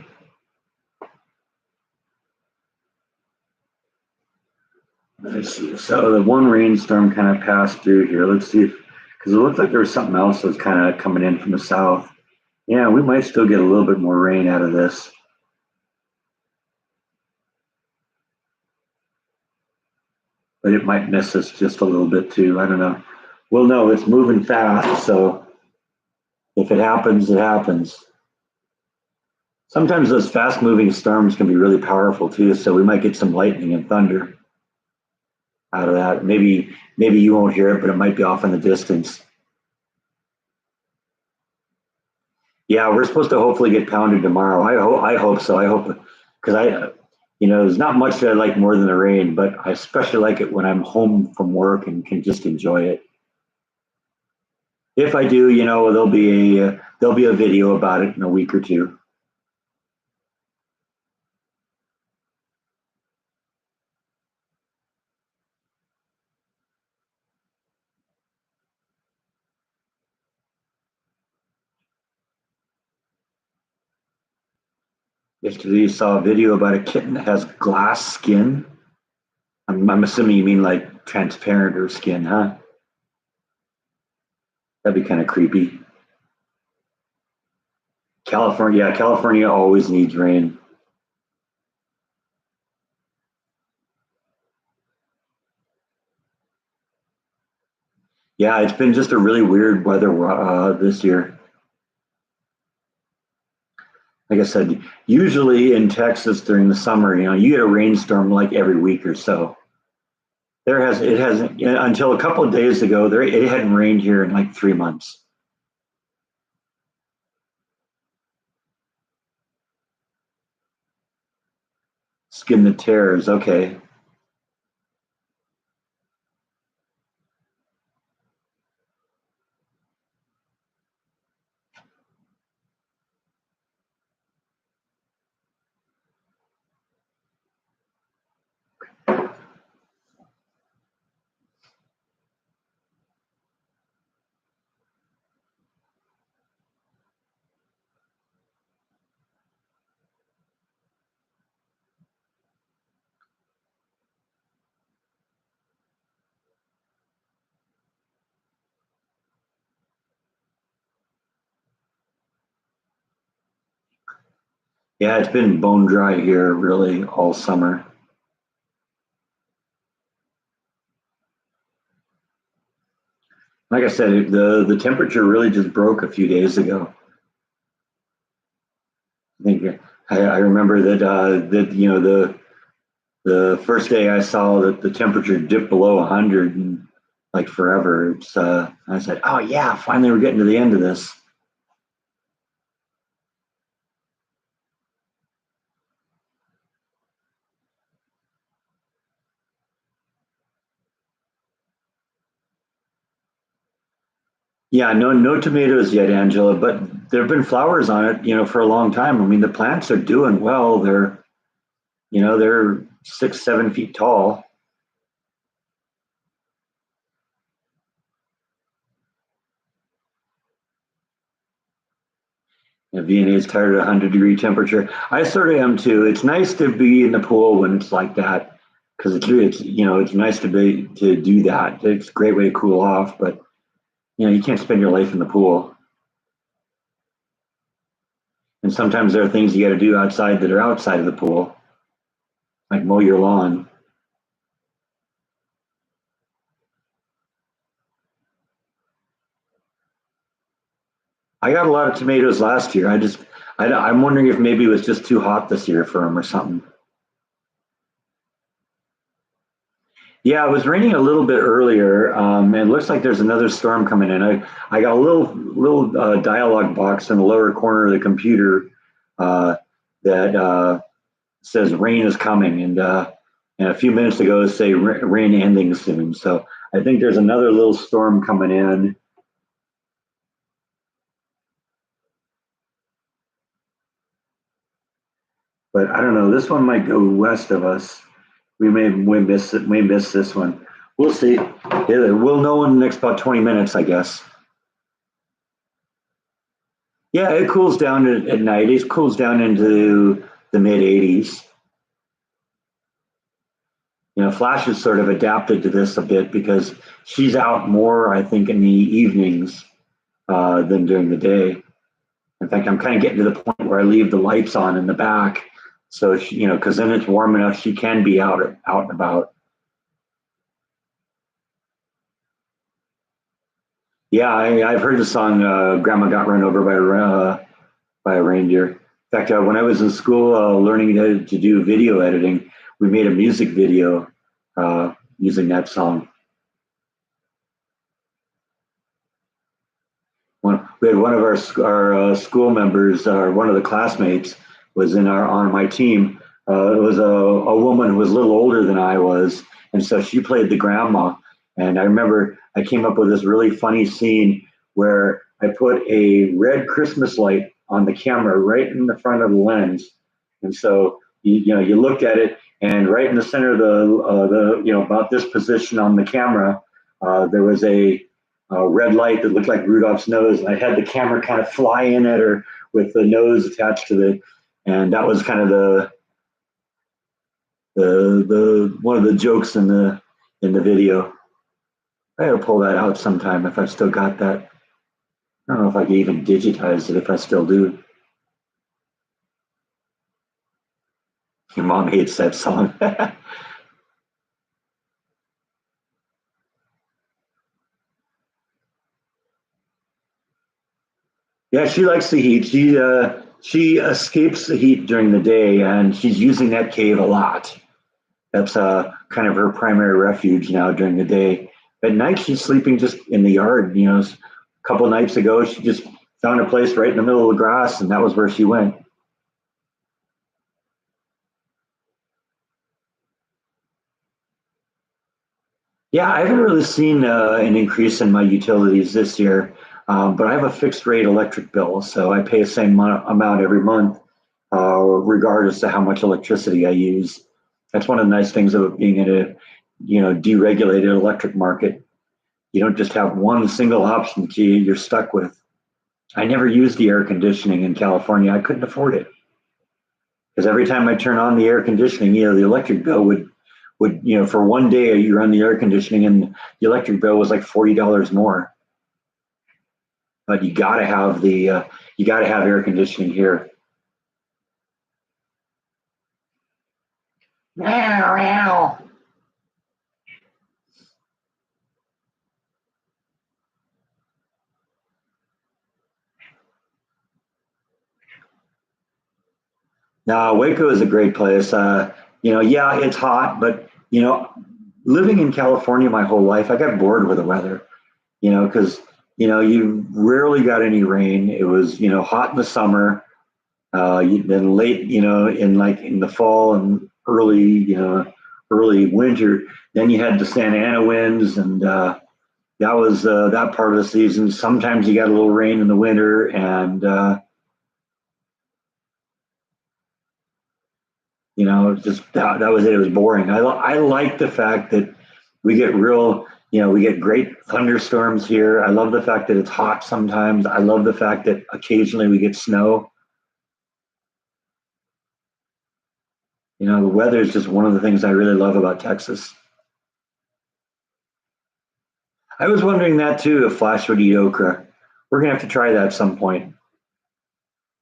Let's see. So the one rainstorm kind of passed through here. Let's see if because it looked like there was something else that was kind of coming in from the south. Yeah, we might still get a little bit more rain out of this. but it might miss us just a little bit too. I don't know. We'll know. It's moving fast, so if it happens, it happens. Sometimes those fast-moving storms can be really powerful too, so we might get some lightning and thunder out of that. Maybe you won't hear it, but it might be off in the distance. Yeah, we're supposed to hopefully get pounded tomorrow. I hope so. I hope because there's not much that I like more than the rain, but I especially like it when I'm home from work and can just enjoy it. If I do, there'll be a video about it in a week or two. Yesterday, you saw a video about a kitten that has glass skin. I'm assuming you mean like transparent or skin, huh? That'd be kind of creepy. California, yeah, California always needs rain. Yeah, it's been just a really weird weather this year. Like I said, usually in Texas during the summer, you get a rainstorm like every week or so. It hasn't until a couple of days ago. It hadn't rained here in like 3 months. Skin the tears. Okay. Yeah, it's been bone dry here really all summer. Like I said, the temperature really just broke a few days ago. I think I remember that the first day I saw that the temperature dipped below 100 and like forever. I said, oh yeah, finally we're getting to the end of this. Yeah, no tomatoes yet, Angela, but there have been flowers on it, for a long time. I mean, the plants are doing well. They're 6, 7 feet tall. VNA is tired of 100-degree temperature. I sort of am too. It's nice to be in the pool when it's like that because it's nice to do that. It's a great way to cool off, but you can't spend your life in the pool. And sometimes there are things you got to do outside that are outside of the pool, like mow your lawn. I got a lot of tomatoes last year. I'm wondering if maybe it was just too hot this year for them or something. Yeah, it was raining a little bit earlier, and it looks like there's another storm coming in. I got a little dialog box in the lower corner of the computer that says rain is coming, and a few minutes ago it say rain ending soon. So I think there's another little storm coming in. But I don't know. This one might go west of us. We miss it. We miss this one. We'll see. Yeah, we'll know in the next about 20 minutes, I guess. Yeah, it cools down at night. It cools down into the mid 80s. Flash has sort of adapted to this a bit because she's out more, I think, in the evenings than during the day. In fact, I'm kind of getting to the point where I leave the lights on in the back, so because then it's warm enough she can be out and about. Yeah, I've heard the song "Grandma Got Run Over by a Reindeer." In fact, when I was in school learning to do video editing, we made a music video using that song. We had one of our school members, or one of the classmates, was in our on my team. It was a woman who was a little older than I was, and so she played the grandma. And I remember I came up with this really funny scene where I put a red Christmas light on the camera right in the front of the lens, and so you looked at it, and right in the center of the about this position on the camera, there was a red light that looked like Rudolph's nose. And I had the camera kind of fly in at her with the nose attached to it, and that was kind of the one of the jokes in the video. I gotta pull that out sometime if I've still got that. I don't know if I can even digitize it if I still do. Your mom hates that song. Yeah, she likes the heat. She escapes the heat during the day, and she's using that cave a lot. That's kind of her primary refuge now during the day. At night, she's sleeping just in the yard. A couple nights ago, she just found a place right in the middle of the grass, and that was where she went. Yeah, I haven't really seen an increase in my utilities this year, but I have a fixed rate electric bill, so I pay the same amount every month, regardless of how much electricity I use. That's one of the nice things about being in a deregulated electric market. You don't just have one single option that you're stuck with. I never used the air conditioning in California. I couldn't afford it because every time I turn on the air conditioning, the electric bill would for one day you run the air conditioning and the electric bill was like $40 more. But you gotta have air conditioning here. Now Waco is a great place. Yeah, it's hot, but living in California my whole life, I got bored with the weather. Because you rarely got any rain. It was hot in the summer, then late in the fall and early winter. Then you had the Santa Ana winds, and that was that part of the season. Sometimes you got a little rain in the winter, and just that was it. It was boring. I like the fact that we get we get great thunderstorms here. I love the fact that it's hot sometimes. I love the fact that occasionally we get snow. The weather is just one of the things I really love about Texas. I was wondering that too, if Flash would eat okra. We're gonna have to try that at some point.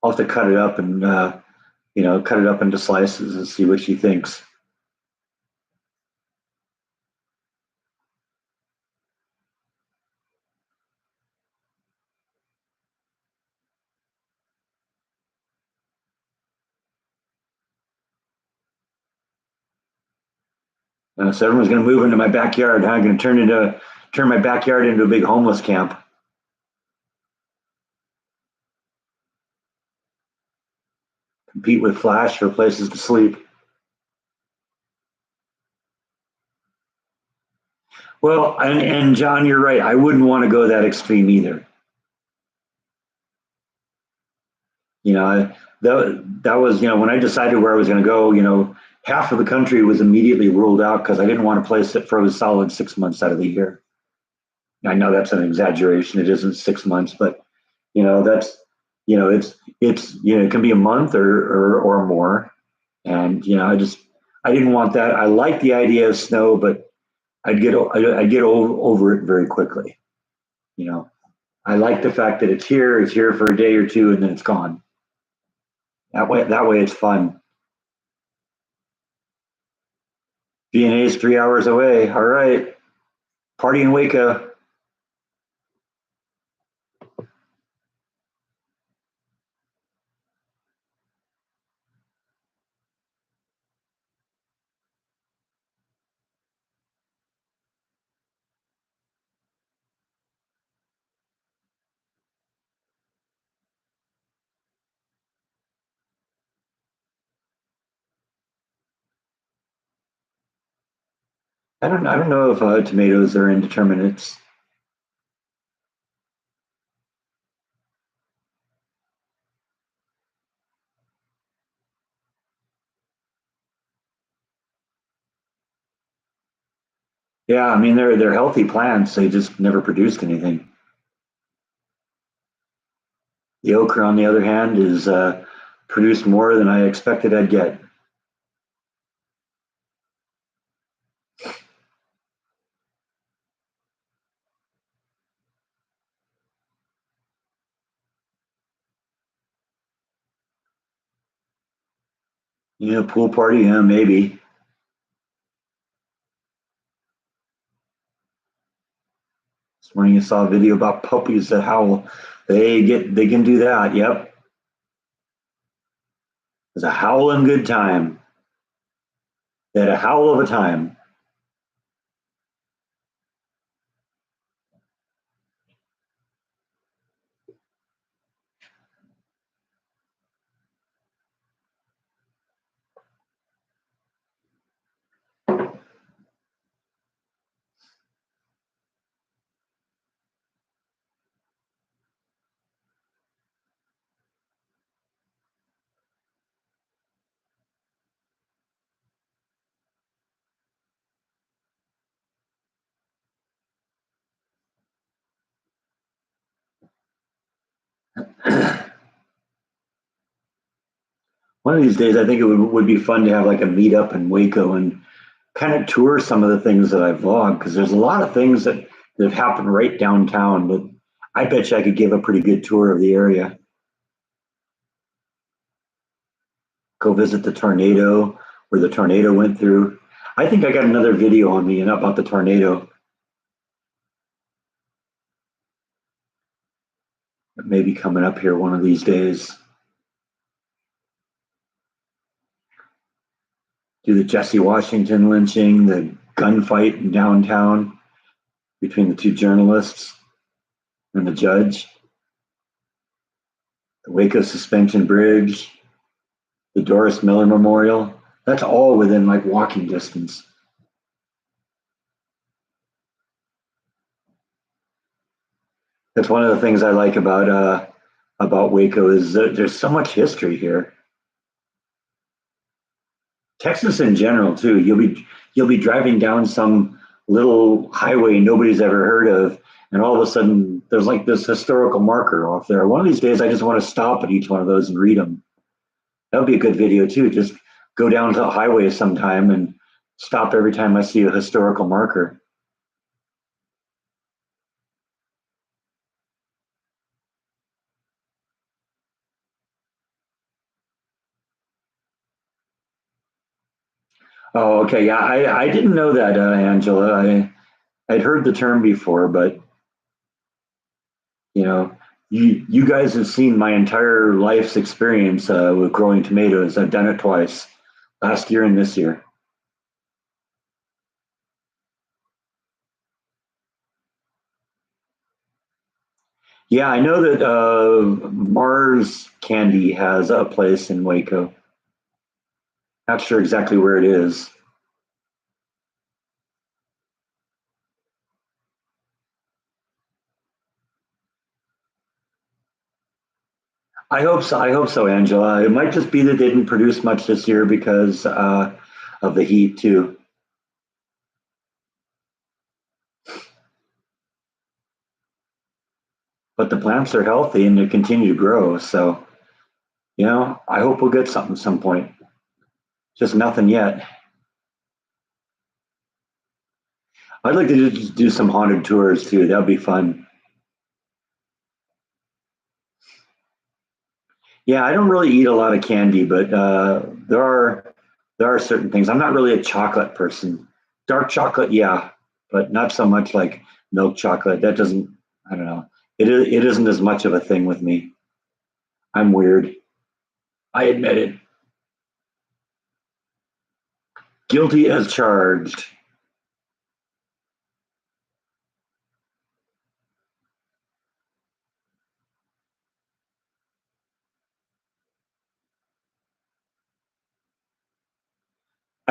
I'll have to cut it up and cut it up into slices and see what she thinks. So everyone's gonna move into my backyard. I'm gonna turn my backyard into a big homeless camp. Compete with Flash for places to sleep. Well, and John, you're right. I wouldn't want to go that extreme either. That was when I decided where I was going to go. Half of the country was immediately ruled out because I didn't want a place that froze solid 6 months out of the year. I know that's an exaggeration. It isn't 6 months, but that's it can be a month or more, and I didn't want that. I like the idea of snow, but I'd get over it very quickly. You know, I like the fact that it's here. It's here for a day or two, and then it's gone. That way it's fun. VNA is 3 hours away. All right, party in Waco. I don't know if tomatoes are indeterminates. Yeah, I mean they're healthy plants. They just never produced anything. The okra, on the other hand, is produced more than I expected I'd get. Yeah, pool party, yeah, maybe. This morning you saw a video about puppies that howl. They can do that. Yep, it's a howling good time. They had a howl of a time. One of these days, I think it would be fun to have like a meetup in Waco and kind of tour some of the things that I vlog because there's a lot of things that have happened right downtown that I bet you I could give a pretty good tour of the area. Go visit the tornado where the tornado went through. I think I got another video on me and about the tornado that may be coming up here one of these days. Do the Jesse Washington lynching, the gunfight in downtown between the two journalists and the judge, the Waco Suspension Bridge, the Doris Miller Memorial. That's all within like walking distance. That's one of the things I like about Waco is that there's so much history here. Texas in general too. You'll be driving down some little highway nobody's ever heard of, and all of a sudden there's like this historical marker off there. One of these days, I just want to stop at each one of those and read them. That would be a good video too. Just go down to the highway sometime and stop every time I see a historical marker. Oh, okay. Yeah, I didn't know that, Angela. I'd heard the term before, but you know, you guys have seen my entire life's experience with growing tomatoes. I've done it twice, last year and this year. Yeah, I know that Mars Candy has a place in Waco. Not sure exactly where it is. I hope so. I hope so, Angela. It might just be that they didn't produce much this year because of the heat too. But the plants are healthy and they continue to grow. So, I hope we'll get something some point. Just nothing yet. I'd like to just do some haunted tours too. That'd be fun. Yeah, I don't really eat a lot of candy, but there are certain things. I'm not really a chocolate person. Dark chocolate, yeah, but not so much like milk chocolate. That doesn't. I don't know. It isn't as much of a thing with me. I'm weird. I admit it. Guilty as charged.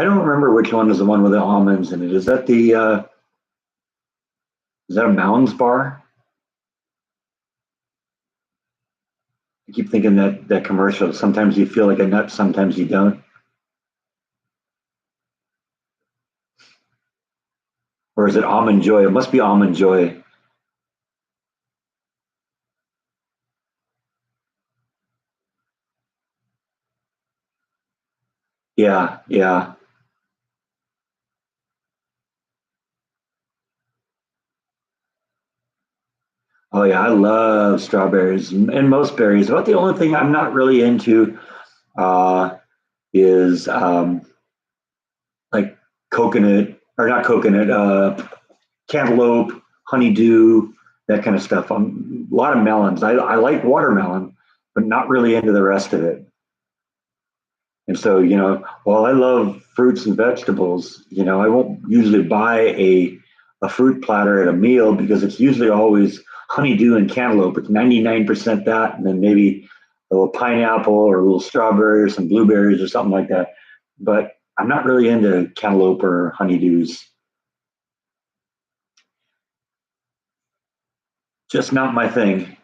I don't remember which one is the one with the almonds in it. Is that the is that a Mounds bar? I keep thinking that commercial. Sometimes you feel like a nut, sometimes you don't. Or is it almond joy? It must be almond joy. Yeah, yeah. Oh yeah, I love strawberries and most berries. About the only thing I'm not really into uh, is like coconut or not coconut, cantaloupe, honeydew, that kind of stuff. A lot of melons. I like watermelon, but not really into the rest of it. And so, while I love fruits and vegetables, I won't usually buy a fruit platter at a meal because it's usually always honeydew and cantaloupe. It's 99% that, and then maybe a little pineapple or a little strawberry or some blueberries or something like that. But I'm not really into cantaloupe or honeydews. Just not my thing.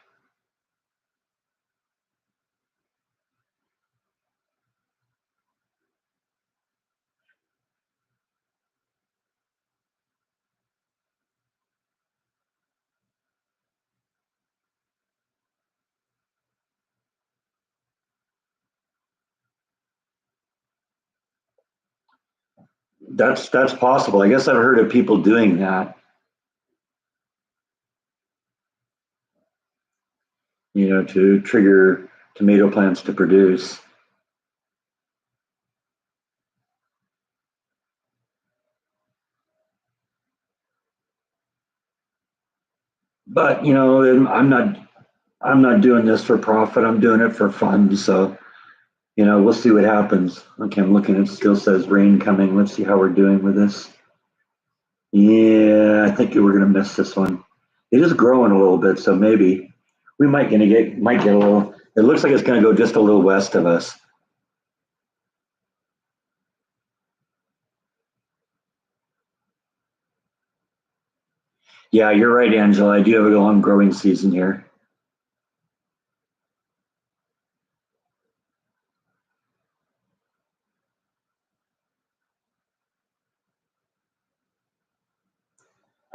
That's possible. I guess I've heard of people doing that, to trigger tomato plants to produce. But I'm not doing this for profit. I'm doing it for fun. So, we'll see what happens. Okay, I'm looking. It still says rain coming. Let's see how we're doing with this. Yeah, I think we're gonna miss this one. It is growing a little bit, so maybe we might get a little. It looks like it's gonna go just a little west of us. Yeah, you're right, Angela. I do have a long growing season here.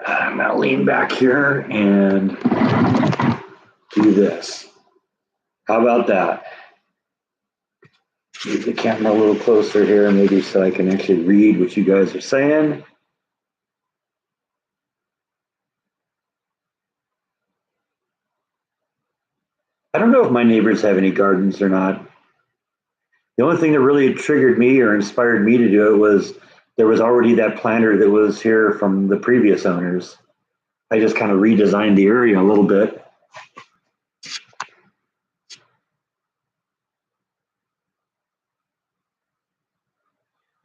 I'm gonna lean back here and do this. How about that? Move the camera a little closer here, maybe so I can actually read what you guys are saying. I don't know if my neighbors have any gardens or not. The only thing that really triggered me or inspired me to do it was there was already that planter that was here from the previous owners. I just kind of redesigned the area a little bit.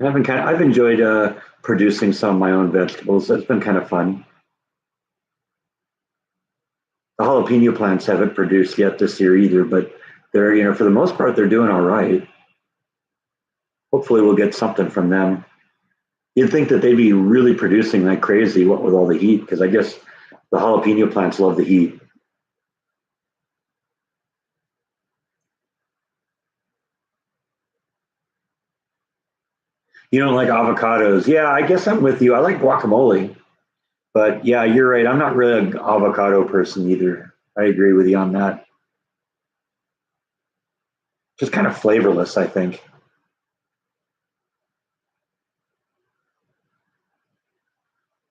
I've enjoyed producing some of my own vegetables. That's been kind of fun. The jalapeno plants haven't produced yet this year either, but they're, for the most part, they're doing all right. Hopefully, we'll get something from them. You'd think that they'd be really producing like crazy, what with all the heat, because I guess the jalapeno plants love the heat. You don't like avocados? Yeah, I guess I'm with you. I like guacamole, but yeah, you're right. I'm not really an avocado person either. I agree with you on that. Just kind of flavorless, I think.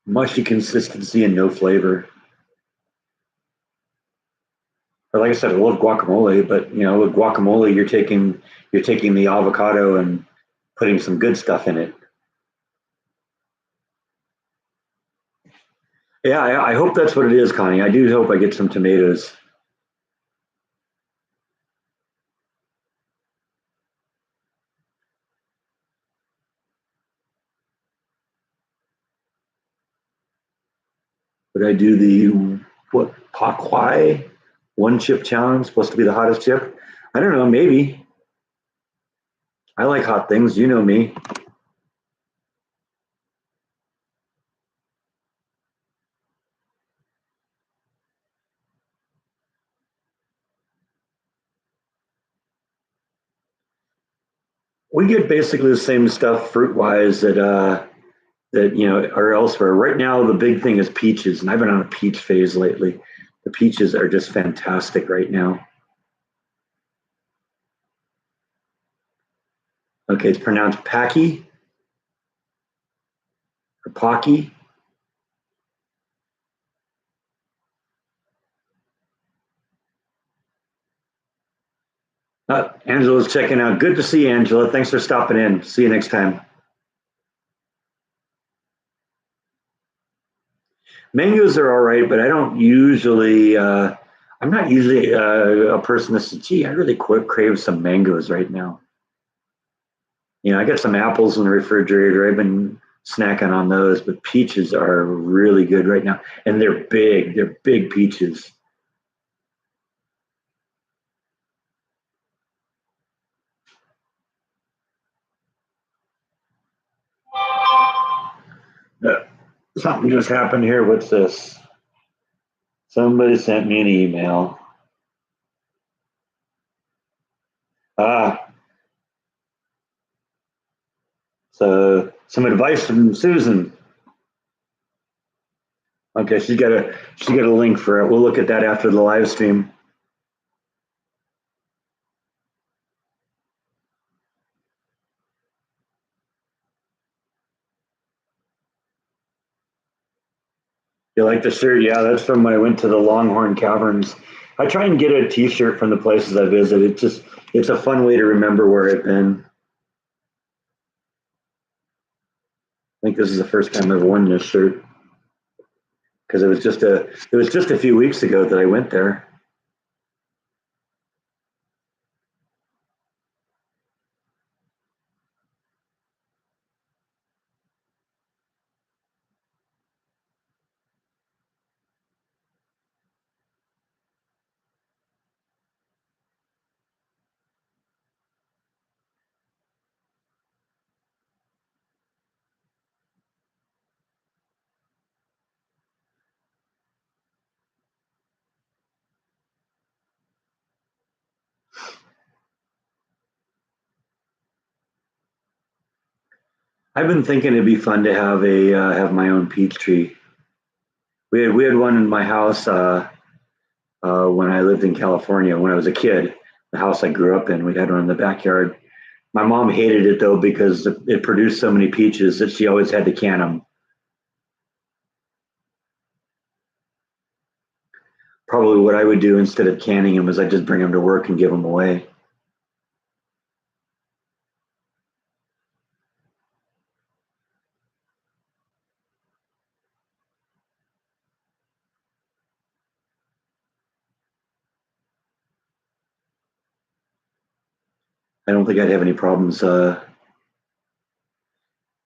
Mushy consistency and no flavor. Or like I said, I love guacamole, but with guacamole, you're taking the avocado and putting some good stuff in it. Yeah, I hope that's what it is, Connie. I do hope I get some tomatoes. Would I do the what Pakwai one chip challenge? Supposed to be the hottest chip? I don't know. Maybe. I like hot things. You know me. We get basically the same stuff fruit wise that are elsewhere. Right now, the big thing is peaches, and I've been on a peach phase lately. The peaches are just fantastic right now. Okay, it's pronounced Paki or Pocky. Angela's checking out. Good to see you, Angela. Thanks for stopping in. See you next time. Mangoes are all right, but I don't usually. I'm not usually a person that says, "Gee, I really crave some mangoes right now." I got some apples in the refrigerator. I've been snacking on those, but peaches are really good right now, and they're big. They're big peaches. Uh, Something just happened here. What's this? Somebody sent me an email. Ah, so some advice from Susan. Okay, she got a link for it. We'll look at that after the live stream. You like the shirt? Yeah, that's from when I went to the Longhorn Caverns. I try and get a T-shirt from the places I visit. It's a fun way to remember where I've been. I think this is the first time I've worn this shirt because it was just a few weeks ago that I went there. I've been thinking it'd be fun to have my own peach tree. We had one in my house when I lived in California when I was a kid. The house I grew up in, we had one in the backyard. My mom hated it though because it produced so many peaches that she always had to can them. Probably what I would do instead of canning them is I'd just bring them to work and give them away. I don't think I'd have any problems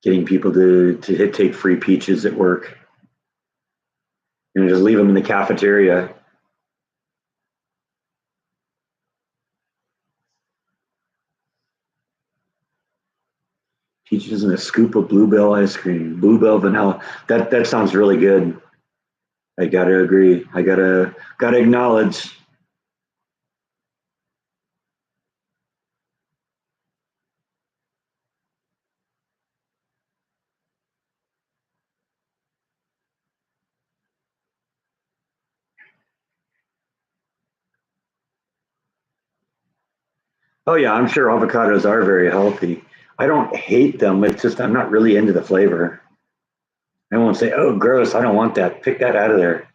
getting people to take free peaches at work. Just leave them in the cafeteria. Peaches and a scoop of bluebell ice cream, bluebell vanilla. That sounds really good. I gotta agree. I gotta acknowledge. Oh yeah, I'm sure avocados are very healthy. I don't hate them. It's just I'm not really into the flavor. I won't say, "Oh, gross! I don't want that. Pick that out of there."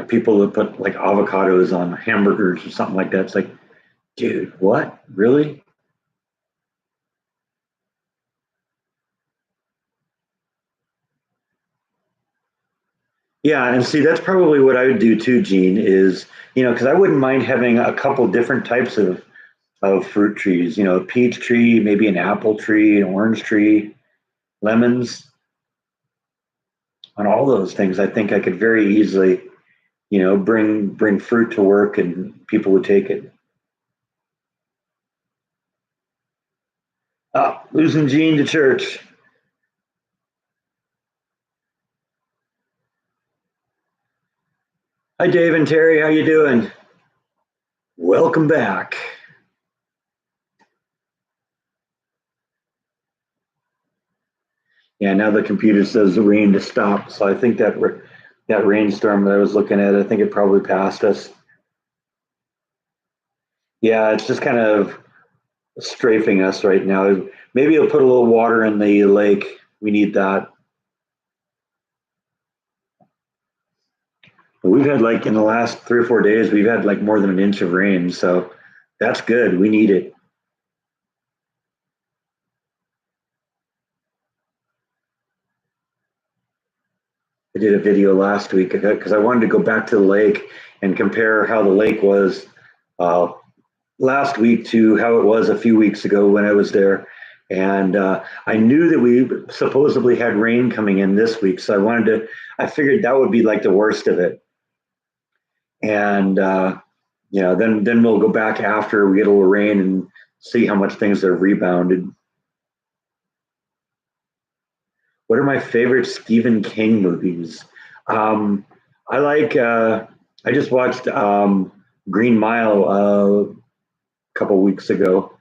People that put like avocados on hamburgers or something like that. It's like, dude, what? Really? Yeah, and see, that's probably what I would do too, Gene, is, because I wouldn't mind having a couple different types of fruit trees, a peach tree, maybe an apple tree, an orange tree, lemons, on all those things. I think I could very easily, bring fruit to work and people would take it. Losing Gene to church. Hi, Dave and Terry. How you doing? Welcome back. Yeah, now the computer says the rain to stop. So I think that rainstorm that I was looking at, I think it probably passed us. Yeah, it's just kind of strafing us right now. Maybe it'll put a little water in the lake. We need that. But we've had like in the last 3 or 4 days, we've had like more than an inch of rain. So that's good. We need it. I did a video last week because I wanted to go back to the lake and compare how the lake was uh, last week to how it was a few weeks ago when I was there. And I knew that we supposedly had rain coming in this week. So I figured that would be like the worst of it. And then we'll go back after we get a little rain and see how much things have rebounded. What are my favorite Stephen King movies? Um, I like. I just watched Green Mile a couple weeks ago.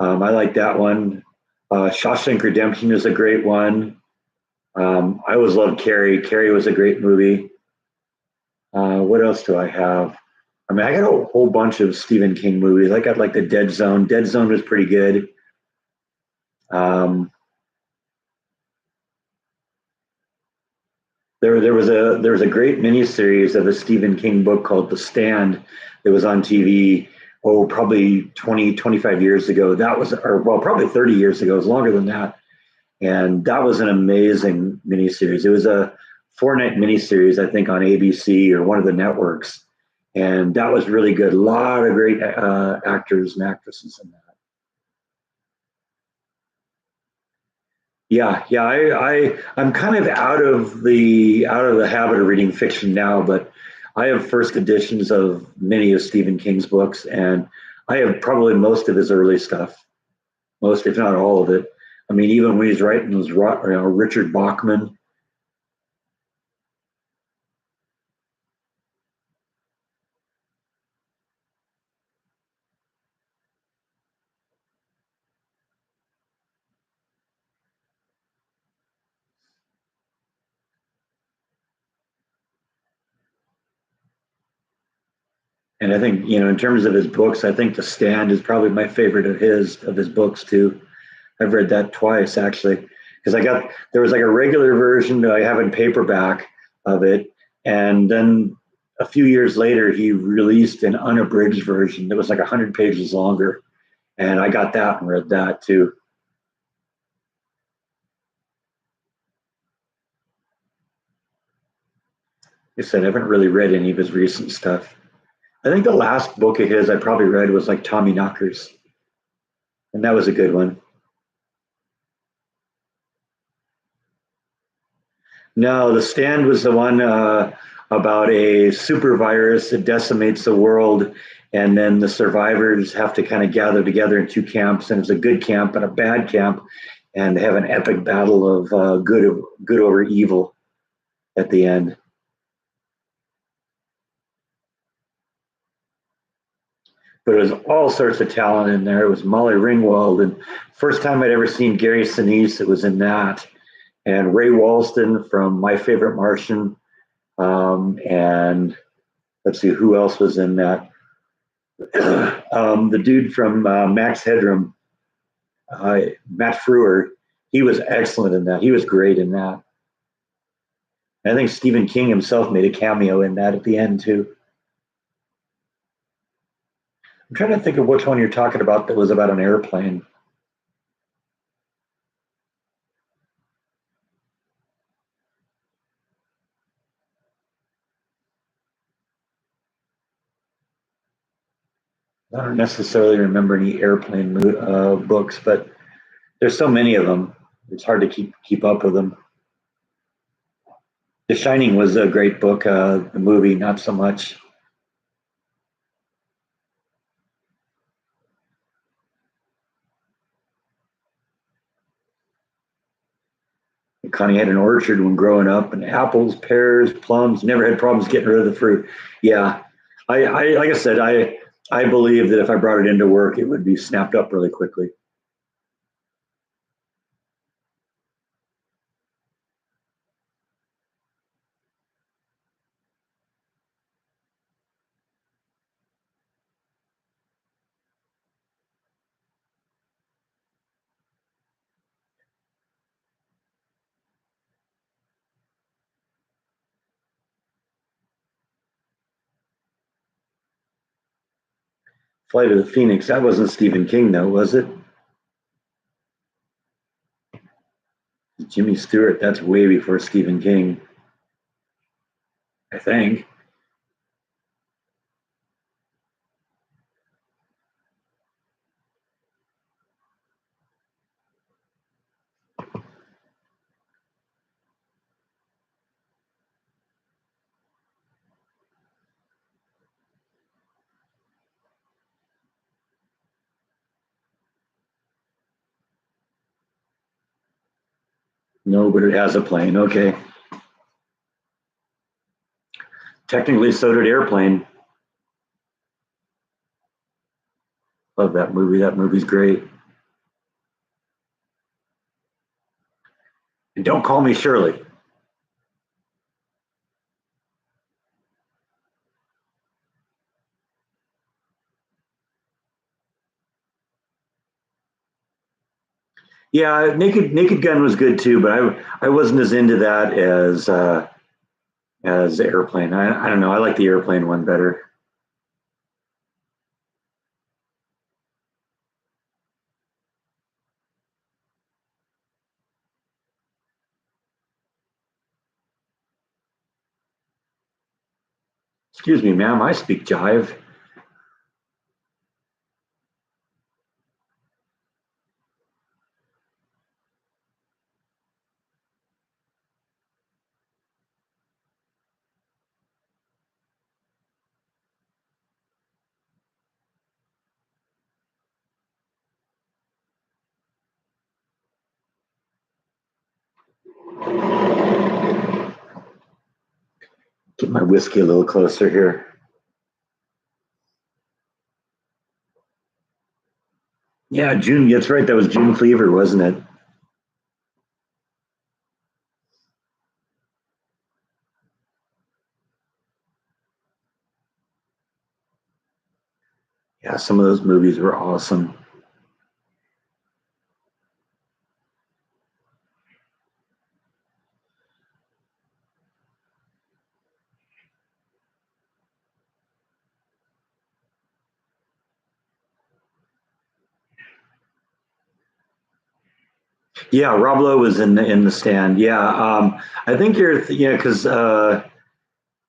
I like that one. Shawshank Redemption is a great one. I always loved Carrie. Carrie was a great movie. What else do I have? I mean, I got a whole bunch of Stephen King movies. I got like the Dead Zone. Dead Zone was pretty good. Um, there was a great miniseries of a Stephen King book called The Stand that was on TV. Oh, probably 20, 25 years ago. That was, or well, probably 30 years ago. It was longer than that. And that was an amazing miniseries. It was a 4 night miniseries, I think, on ABC or one of the networks, and that was really good. A lot of great actors and actresses in that. Yeah, yeah. I'm kind of out of the habit of reading fiction now, but I have first editions of many of Stephen King's books, and I have probably most of his early stuff, most if not all of it. I mean, even when he's writing those, Richard Bachman. And I think, in terms of his books, I think The Stand is probably my favorite of his books too. I've read that twice actually, because there was like a regular version that I have in paperback of it, and then a few years later he released an unabridged version that was like 100 pages longer, and I got that and read that too. Like I said, I haven't really read any of his recent stuff. I think the last book of his I probably read was like Tommy Knockers, and that was a good one. No, The Stand was the one about a super virus that decimates the world, and then the survivors have to kind of gather together in two camps, and it's a good camp and a bad camp, and they have an epic battle of good over evil at the end. But it was all sorts of talent in there. It was Molly Ringwald, and first time I'd ever seen Gary Sinise. It was in that, and Ray Walston from My Favorite Martian, and let's see who else was in that. The dude from Max Headroom, Matt Frewer, he was excellent in that. He was great in that. And I think Stephen King himself made a cameo in that at the end too. I'm trying to think of which one you're talking about that was about an airplane. I don't necessarily remember any airplane books, but there's so many of them. It's hard to keep up with them. The Shining was a great book. The movie, not so much. Connie had an orchard when growing up, and apples, pears, plums. Never had problems getting rid of the fruit. Yeah, I like I said, I I believe that if I brought it into work, it would be snapped up really quickly. Flight of the Phoenix, that wasn't Stephen King, though, was it? Jimmy Stewart, that's way before Stephen King, I think. No, but it has a plane. Okay. Technically, so did Airplane. Love that movie. That movie's great. And Don't Call Me Shirley. Yeah, Naked Gun was good too, but I wasn't as into that as Airplane. I don't know. I like the Airplane one better. Excuse me, ma'am. I speak jive. Get my whiskey a little closer here. Yeah, June. That's right. That was June Cleaver, wasn't it? Yeah, some of those movies were awesome. Yeah, Rob Lowe was in the stand. Yeah, I think because at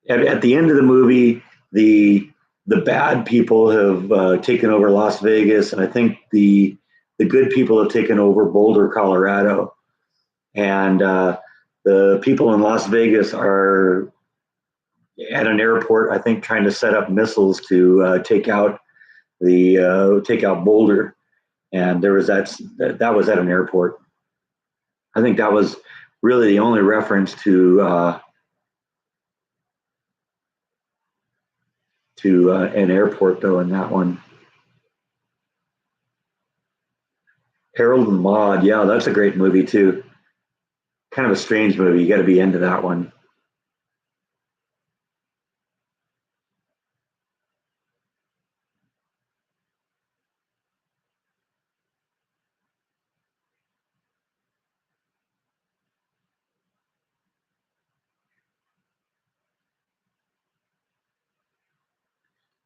the end of the movie, the the bad people have taken over Las Vegas, and I think the good people have taken over Boulder, Colorado, and the people in Las Vegas are at an airport. I think trying to set up missiles to take out Boulder, and there was that was at an airport. I think that was really the only reference to an airport though in that one. Harold and Maude, yeah, that's a great movie too. Kind of a strange movie. You got to be into that one.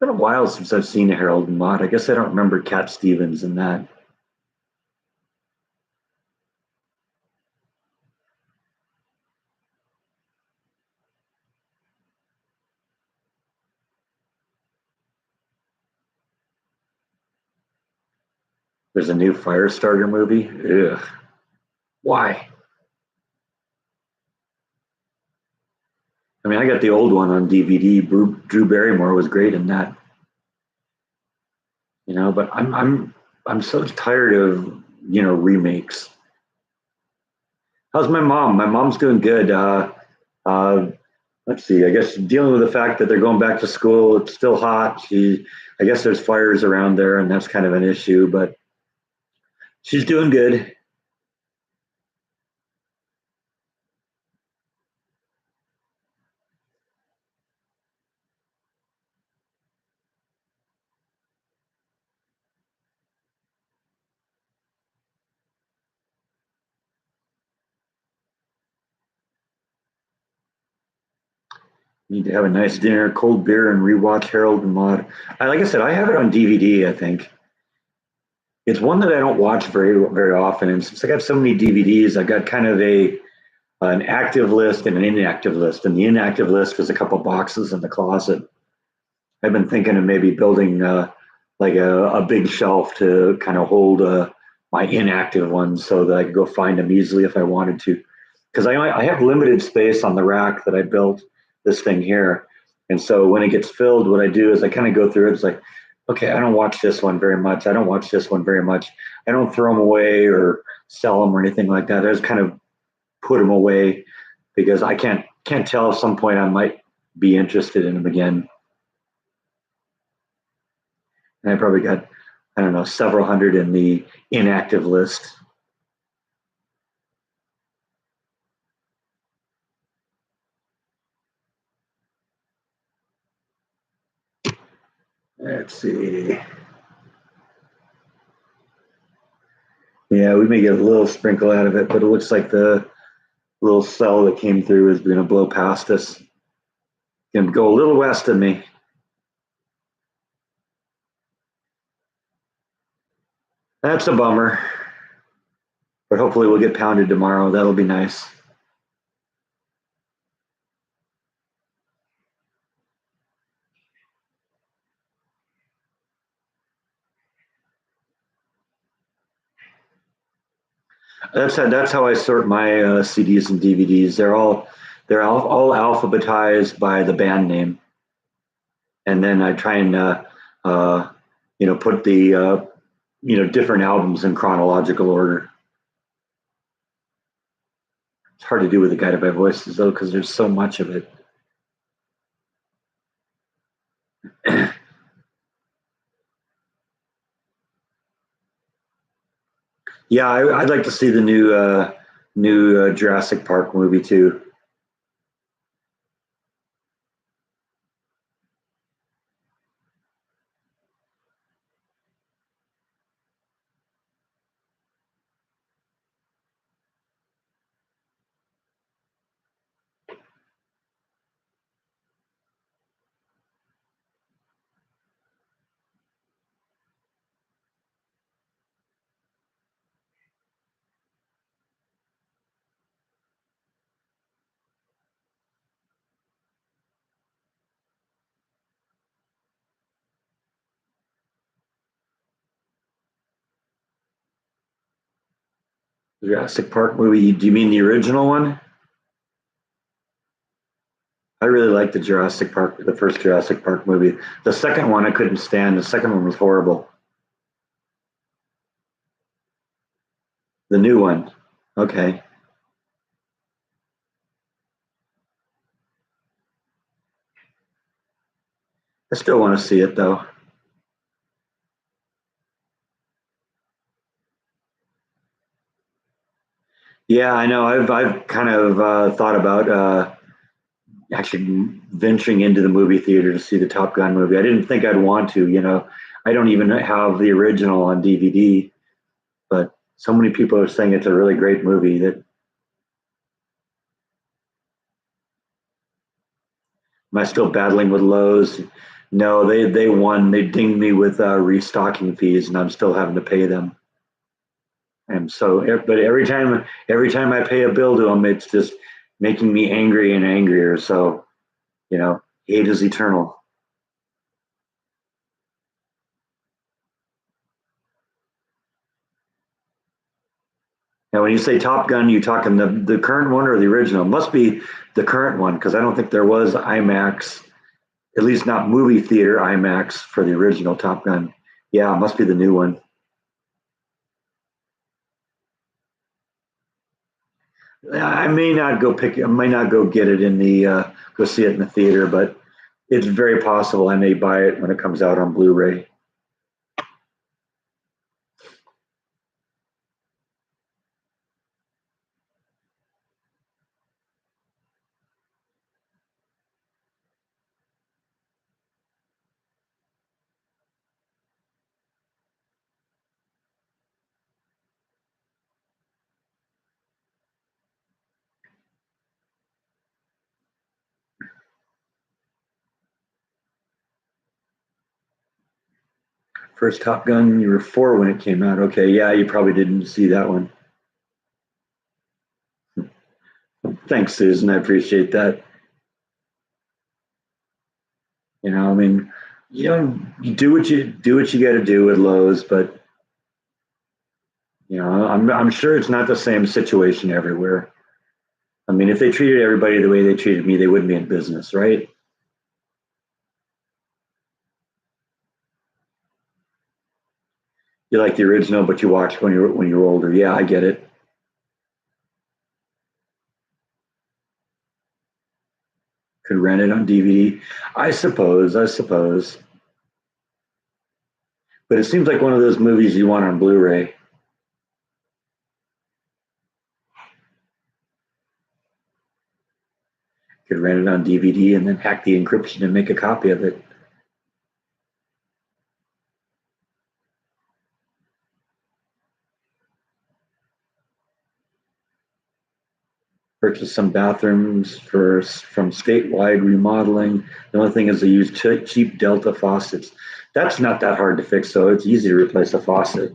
It's been a while since I've seen Harold and Maude. I guess I don't remember Cat Stevens in that. There's a new Firestarter movie. Ugh. Why? I mean, I got the old one on DVD. Drew Barrymore was great in that, but I'm so tired of remakes. How's my mom? My mom's doing good. Uh, let's see. I guess dealing with the fact that they're going back to school, it's still hot. I guess there's fires around there, and that's kind of an issue. But she's doing good. Need to have a nice dinner, cold beer, and rewatch Harold and Maude. Like I said, I have it on DVD. I think it's one that I don't watch very often, and since I got so many DVDs, I got kind of a an active list and an inactive list. And the inactive list is a couple boxes in the closet. I've been thinking of maybe building like a big shelf to kind of hold my inactive ones so that I could go find them easily if I wanted to. Because I have limited space on the rack that I built this thing here. And so when it gets filled, what I do is I kind of go through it. It's like, okay, I don't watch this one very much. I don't watch this one very much. I don't throw them away or sell them or anything like that. I just kind of put them away because I can't tell at some point I might be interested in them again. And I probably got, I don't know, several hundred in the inactive list. Let's see. Yeah, we may get a little sprinkle out of it, but it looks like the little cell that came through is going to blow past us. Going to go a little west of me. That's a bummer, but hopefully we'll get pounded tomorrow. That'll be nice. That's how I sort my CDs and DVDs. They're all alphabetized by the band name, and then I try and uh, put the different albums in chronological order. It's hard to do with the guided by voices though because there's so much of it. Yeah, I'd like to see the new Jurassic Park movie too. Jurassic Park movie. Do you mean the original one? I really liked the first Jurassic Park movie. The second one I couldn't stand. The second one was horrible. The new one, okay. I still want to see it though. Yeah, I know. I've kind of thought about actually venturing into the movie theater to see the Top Gun movie. I didn't think I'd want to. I don't even have the original on DVD, but so many people are saying it's a really great movie that am I still battling with Lowe's? No, they won. They dinged me with restocking fees, and I'm still having to pay them. And so, but every time I pay a bill to them, it's just making me angry and angrier. So, hate is eternal. Now, when you say Top Gun, you talking the current one or the original? It must be the current one because I don't think there was IMAX, at least not movie theater IMAX for the original Top Gun. Yeah, it must be the new one. I may not go get it in the go see it in the theater, but it's very possible I may buy it when it comes out on Blu-ray. First Top Gun, you were 4 when it came out. Okay, yeah, you probably didn't see that one. Thanks, Susan. I appreciate that. I mean, you do what you got to do with Lowe's, but I'm sure it's not the same situation everywhere. I mean, if they treated everybody the way they treated me, they wouldn't be in business, right? You like the original, but you watched when you were older. Yeah, I get it. Could rent it on DVD. I suppose. But it seems like one of those movies you want on Blu-ray. Could rent it on DVD and then hack the encryption and make a copy of it. Purchase some bathrooms from statewide remodeling. The only thing is they use cheap Delta faucets. That's not that hard to fix, though. It's easy to replace a faucet.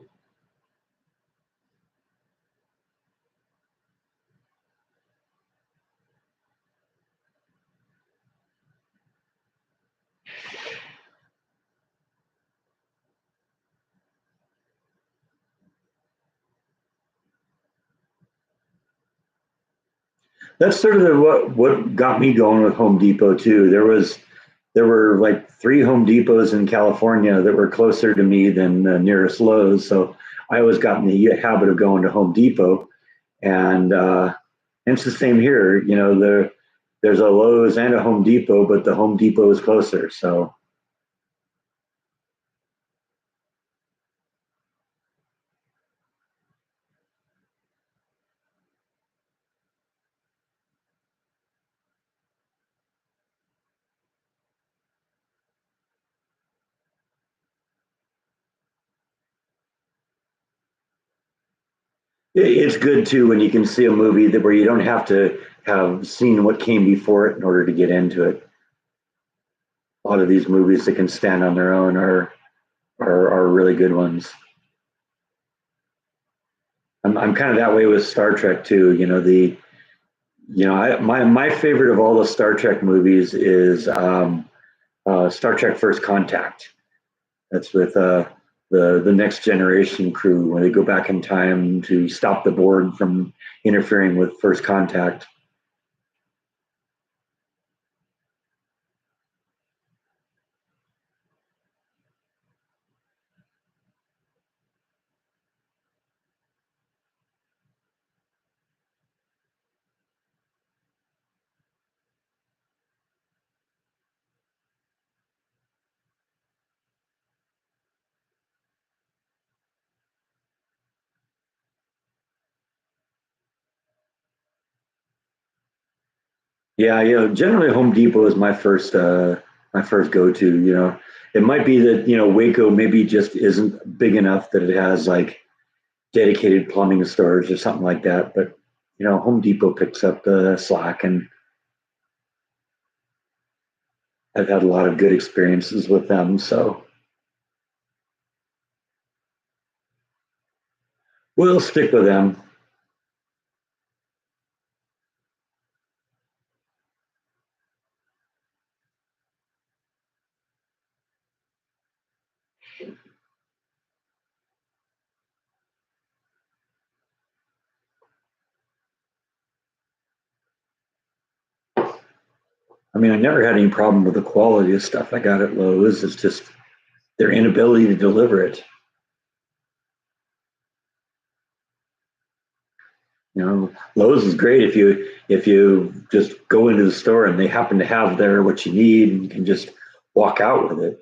That's sort of what got me going with Home Depot too. There were like 3 Home Depots in California that were closer to me than the nearest Lowe's, so I always got in the habit of going to Home Depot, and it's the same here. There's a Lowe's and a Home Depot, but the Home Depot is closer. So it's good too when you can see a movie where you don't have to have seen what came before it in order to get into it. A lot of these movies that can stand on their own are really good ones. I'm kind of that way with Star Trek too. My favorite of all the Star Trek movies is Star Trek First Contact. That's with the next generation crew where they go back in time to stop the Borg from interfering with First Contact. Yeah, generally Home Depot is my first go-to. It might be that Waco maybe just isn't big enough that it has like dedicated plumbing stores or something like that, but Home Depot picks up the slack, and I've had a lot of good experiences with them. So we'll stick with them. I mean, I never had any problem with the quality of stuff I got at Lowe's. It's just their inability to deliver it. Lowe's is great if you just go into the store and they happen to have there what you need and you can just walk out with it.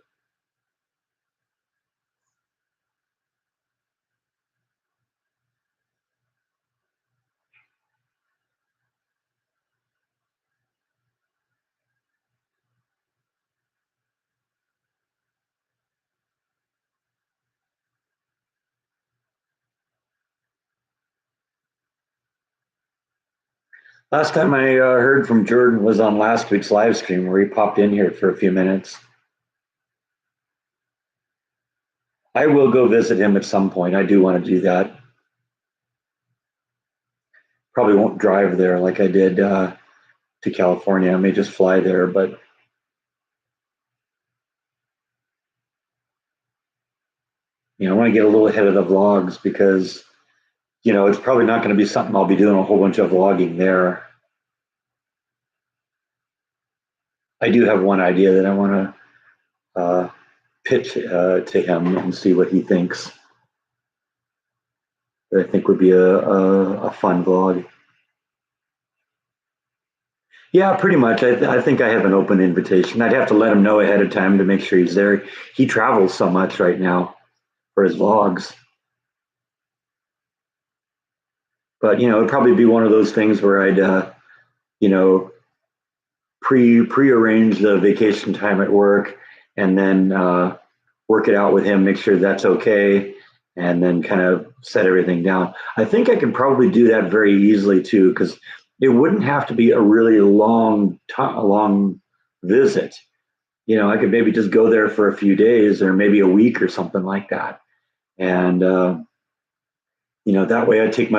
Last time I heard from Jordan was on last week's live stream where he popped in here for a few minutes. I will go visit him at some point. I do want to do that. Probably won't drive there like I did to California. I may just fly there, but I want to get a little ahead of the vlogs because it's probably not going to be something I'll be doing a whole bunch of vlogging there. I do have one idea that I want to pitch to him and see what he thinks. That I think would be a fun vlog. Yeah, pretty much. I think I have an open invitation. I'd have to let him know ahead of time to make sure he's there. He travels so much right now for his vlogs. But it'd probably be one of those things where I'd you know prearrange the vacation time at work and then work it out with him, make sure that's okay, and then kind of set everything down. I think I can probably do that very easily too, because it wouldn't have to be a really long visit. I could maybe just go there for a few days or maybe a week or something like that, and that way I take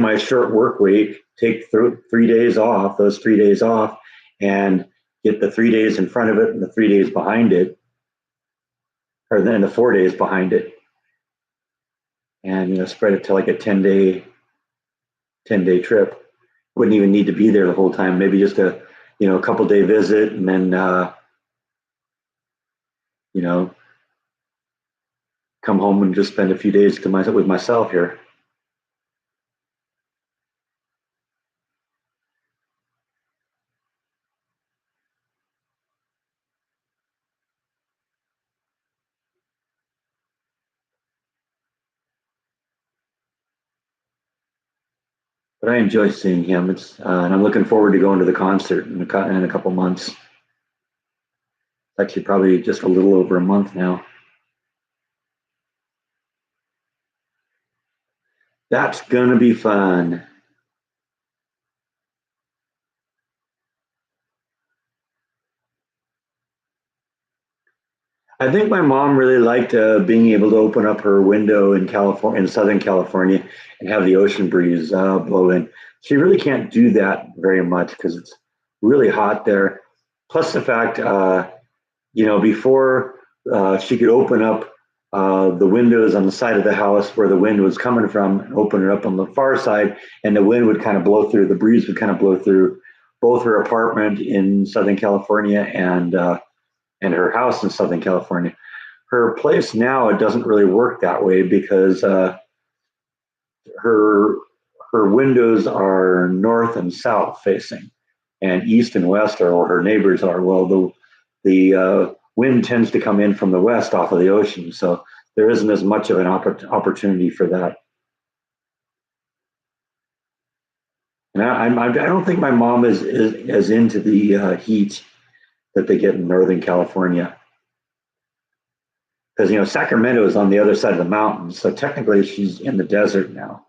my short work week, take 3 days off, those 3 days off, and get the 3 days in front of it and the 3 days behind it, or then the 4 days behind it, and spread it to like a 10-day trip. Wouldn't even need to be there the whole time. Maybe just a couple day visit, and then you know come home and just spend a few days with myself here. But I enjoy seeing him. And I'm looking forward to going to the concert in a couple months. Actually, probably just a little over a month now. That's gonna be fun. I think my mom really liked being able to open up her window in California, in Southern California, and have the ocean breeze blow in. She really can't do that very much because it's really hot there. Plus the fact, before she could open up the windows on the side of the house where the wind was coming from, and open it up on the far side, and the wind would kind of blow through, the breeze would kind of blow through both her apartment in Southern California and her house in Southern California. Her place now, it doesn't really work that way because her her windows are north and south facing, and east and west are where her neighbors are. Well, the wind tends to come in from the west off of the ocean, so there isn't as much of an opportunity for that. And I don't think my mom is as into the heat that they get in Northern California. Because Sacramento is on the other side of the mountains, so technically she's in the desert now.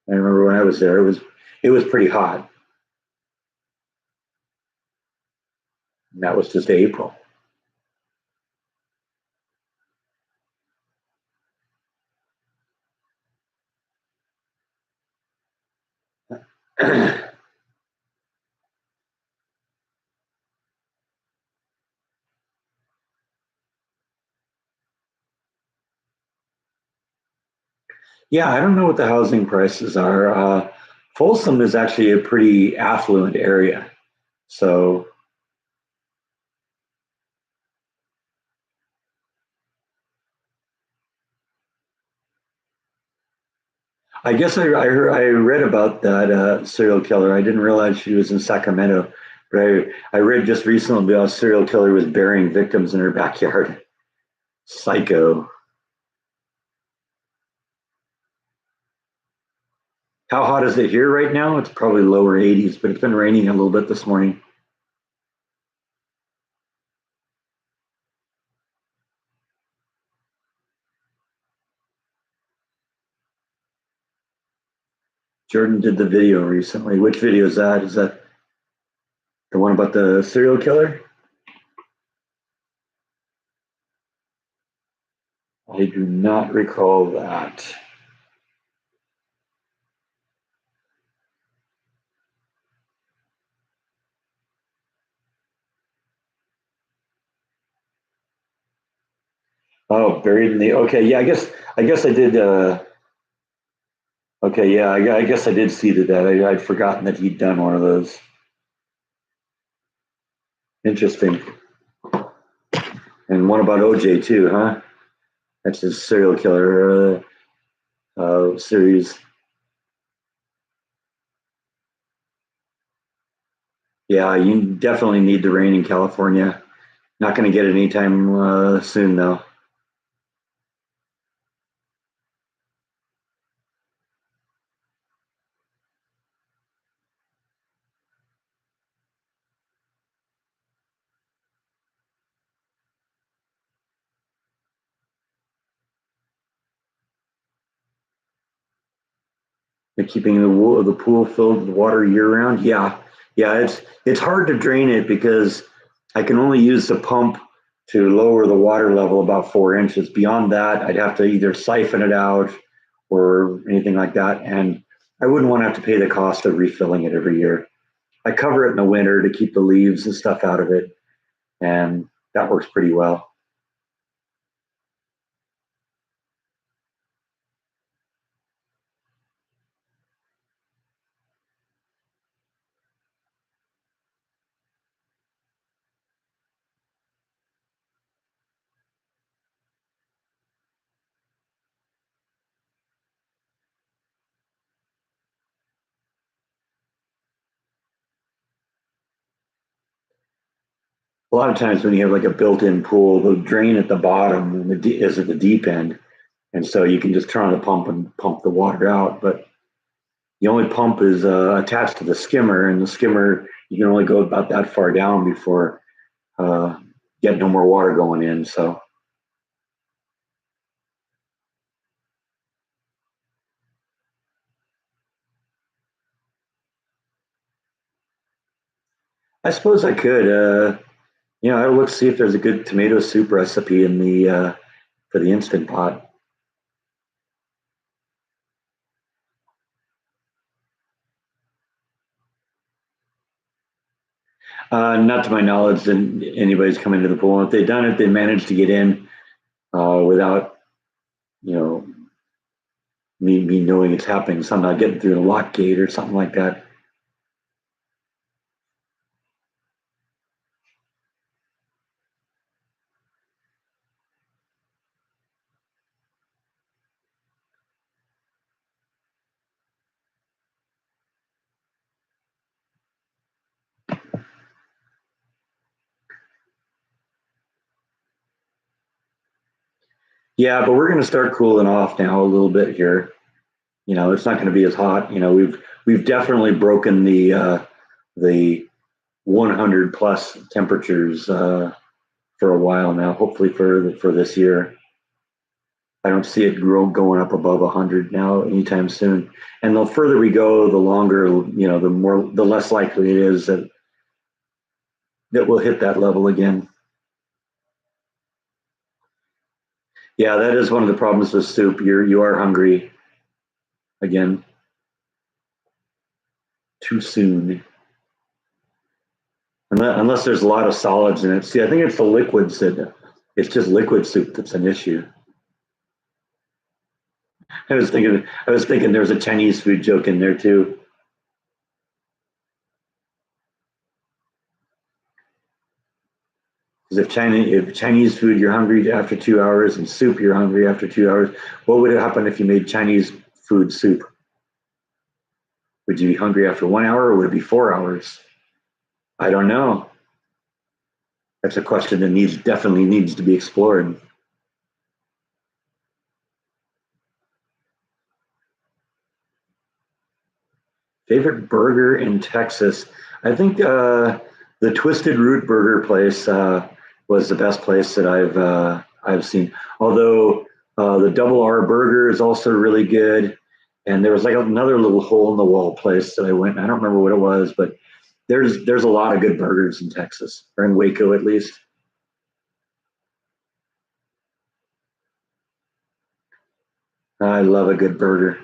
I remember when I was there, it was pretty hot, and that was just April. Yeah, I don't know what the housing prices are. Folsom is actually a pretty affluent area, so I guess I read about that serial killer. I didn't realize she was in Sacramento, but I read just recently about a serial killer was burying victims in her backyard. Psycho. How hot is it here right now? It's probably lower 80s, but it's been raining a little bit this morning. Jordan did the video recently. Which video is that? Is that the one about the serial killer? I do not recall that. Oh, buried in the. Okay, yeah. I guess I did. Okay, yeah. I guess I did see that. I'd forgotten that he'd done one of those. Interesting. And one about OJ too, huh? That's his serial killer series. Yeah, you definitely need the rain in California. Not going to get it anytime soon, though. And keeping the pool filled with water year round. Yeah, yeah. It's hard to drain it because I can only use the pump to lower the water level about 4 inches. Beyond that, I'd have to either siphon it out or anything like that, and I wouldn't want to have to pay the cost of refilling it every year. I cover it in the winter to keep the leaves and stuff out of it, and that works pretty well. A lot of times when you have like a built-in pool, the drain at the bottom is at the deep end, and so you can just turn on the pump and pump the water out. But the only pump is attached to the skimmer, and the skimmer you can only go about that far down before uh, get no more water going in. So I suppose I could. I'll look see if there's a good tomato soup recipe in the for the instant pot. Not to my knowledge that anybody's come into the pool. If they've done it, they managed to get in without you know me knowing it's happening. Somehow getting through the lock gate or something like that. Yeah, but we're going to start cooling off now a little bit here. It's not going to be as hot. We've definitely broken the 100 plus temperatures for a while now. Hopefully for this year, I don't see it going up above 100 now anytime soon. And the further we go, the longer the less likely it is that we'll hit that level again. Yeah, that is one of the problems with soup. You are hungry again too soon. Unless there's a lot of solids in it. See, I think it's the liquids that it's just liquid soup that's an issue. I was thinking there was a Chinese food joke in there too. Because if Chinese food you're hungry after 2 hours and soup you're hungry after 2 hours, what would happen if you made Chinese food soup? Would you be hungry after 1 hour or would it be 4 hours? I don't know. That's a question that definitely needs to be explored. Favorite burger in Texas? I think the Twisted Root Burger place was the best place that I've seen. Although the Double R Burger is also really good, and there was like another little hole in the wall place that I went. I don't remember what it was, but there's a lot of good burgers in Texas, or in Waco at least. I love a good burger.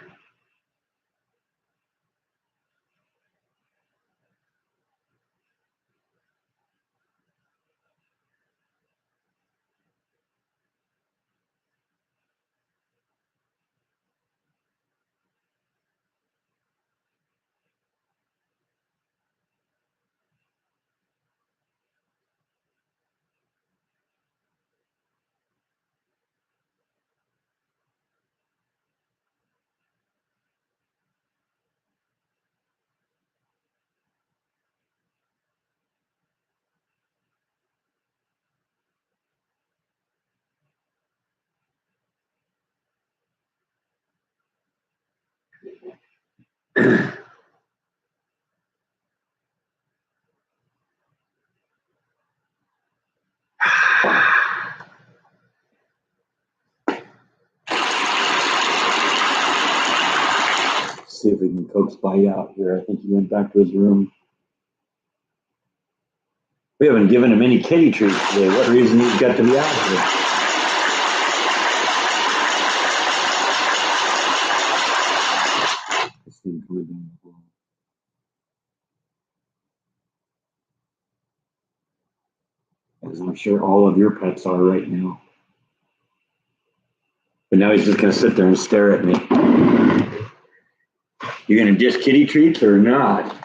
See if we can coax by out here. I think he went back to his room. We haven't given him any kitty treats today. What reason he's got to be out here? This thing's living. As I'm sure all of your pets are right now. But now he's just going to sit there and stare at me. You're going to dish kitty treats or not?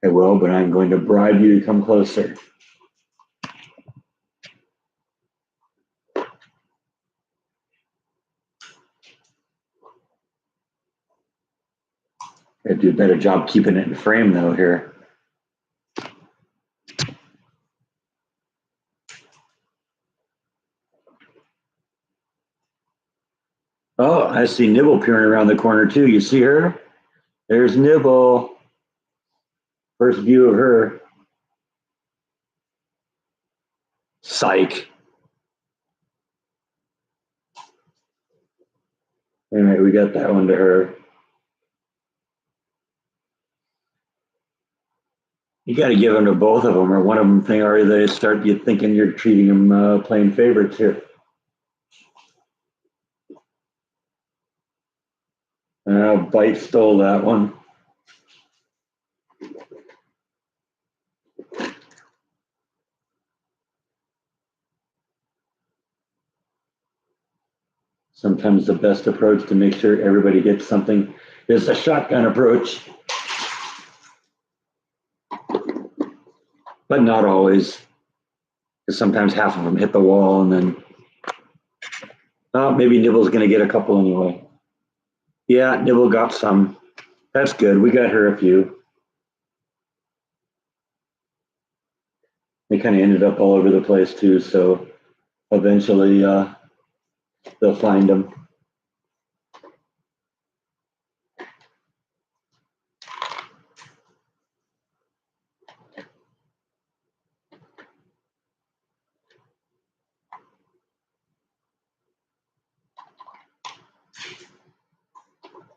I will, but I'm going to bribe you to come closer. I'd do a better job keeping it in frame though here. Oh, I see Nibble peering around the corner too. You see her? There's Nibble. First view of her. Psych. All right, we got that one to her. You got to give them to both of them, or one of them think, or they start you thinking you're treating them playing favorites here. Bite stole that one. Sometimes the best approach to make sure everybody gets something is a shotgun approach. But not always. Because sometimes half of them hit the wall and then, maybe Nibble's going to get a couple anyway. Yeah, Nibble got some. That's good. We got her a few. They kind of ended up all over the place too, so eventually they'll find them.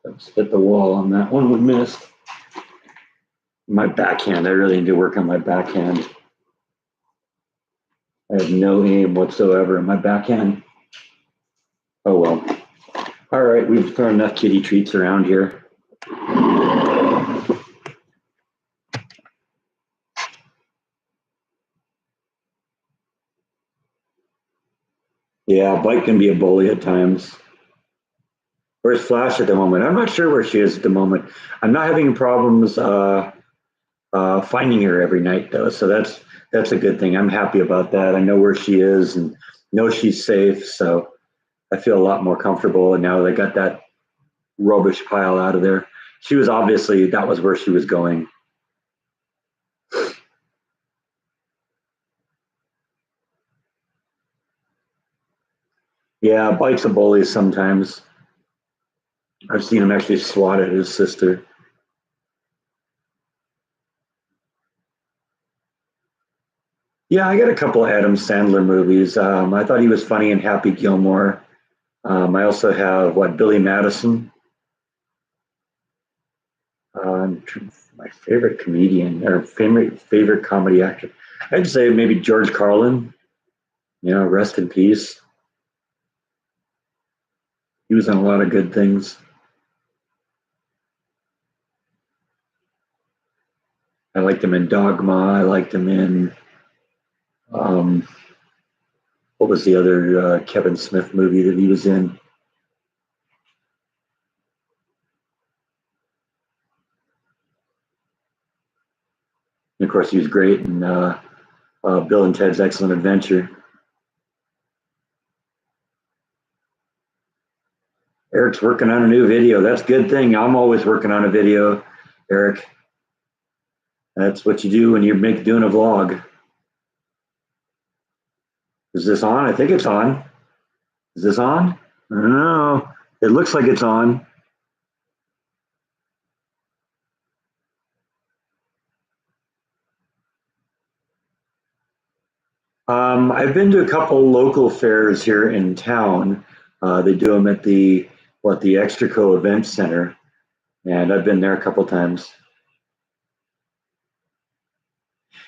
Let's hit the wall on that one. We missed. My backhand. I really need to work on my backhand. I have no aim whatsoever in my backhand. Oh well. All right, we've thrown enough kitty treats around here. Yeah, Bite can be a bully at times. Where's Flash at the moment? I'm not sure where she is at the moment. I'm not having problems finding her every night though, so that's a good thing. I'm happy about that. I know where she is and know she's safe, so I feel a lot more comfortable. And now they got that rubbish pile out of there. She was obviously, that was where she was going. Yeah, Bike's a bully sometimes. I've seen him actually swat at his sister. Yeah, I got a couple of Adam Sandler movies. I thought he was funny in Happy Gilmore. I also have Billy Madison. My favorite comedian or favorite comedy actor. I'd say maybe George Carlin. You know, rest in peace. He was in a lot of good things. I liked him in Dogma. I liked him in um, what was the other Kevin Smith movie that he was in? And of course, he was great in Bill and Ted's Excellent Adventure. Eric's working on a new video. That's a good thing. I'm always working on a video, Eric. That's what you do when you're doing a vlog. Is this on? I think it's on. Is this on? I don't know. It looks like it's on. I've been to a couple local fairs here in town. They do them at the Extraco Event Center, and I've been there a couple times.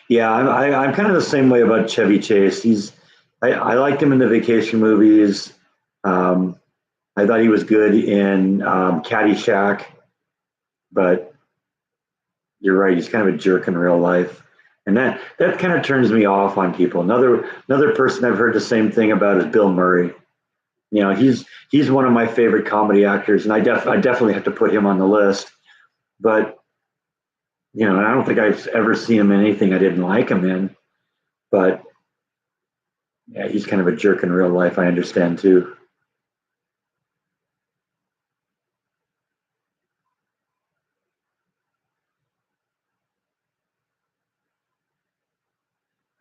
Yeah, I'm kind of the same way about Chevy Chase. I liked him in the vacation movies. Um, I thought he was good in Caddyshack, but you're right, he's kind of a jerk in real life, and that kind of turns me off on people. Another person I've heard the same thing about is Bill Murray. You know, he's one of my favorite comedy actors, and I definitely have to put him on the list. But you know, I don't think I've ever seen him in anything I didn't like him in. But yeah, he's kind of a jerk in real life. I understand too.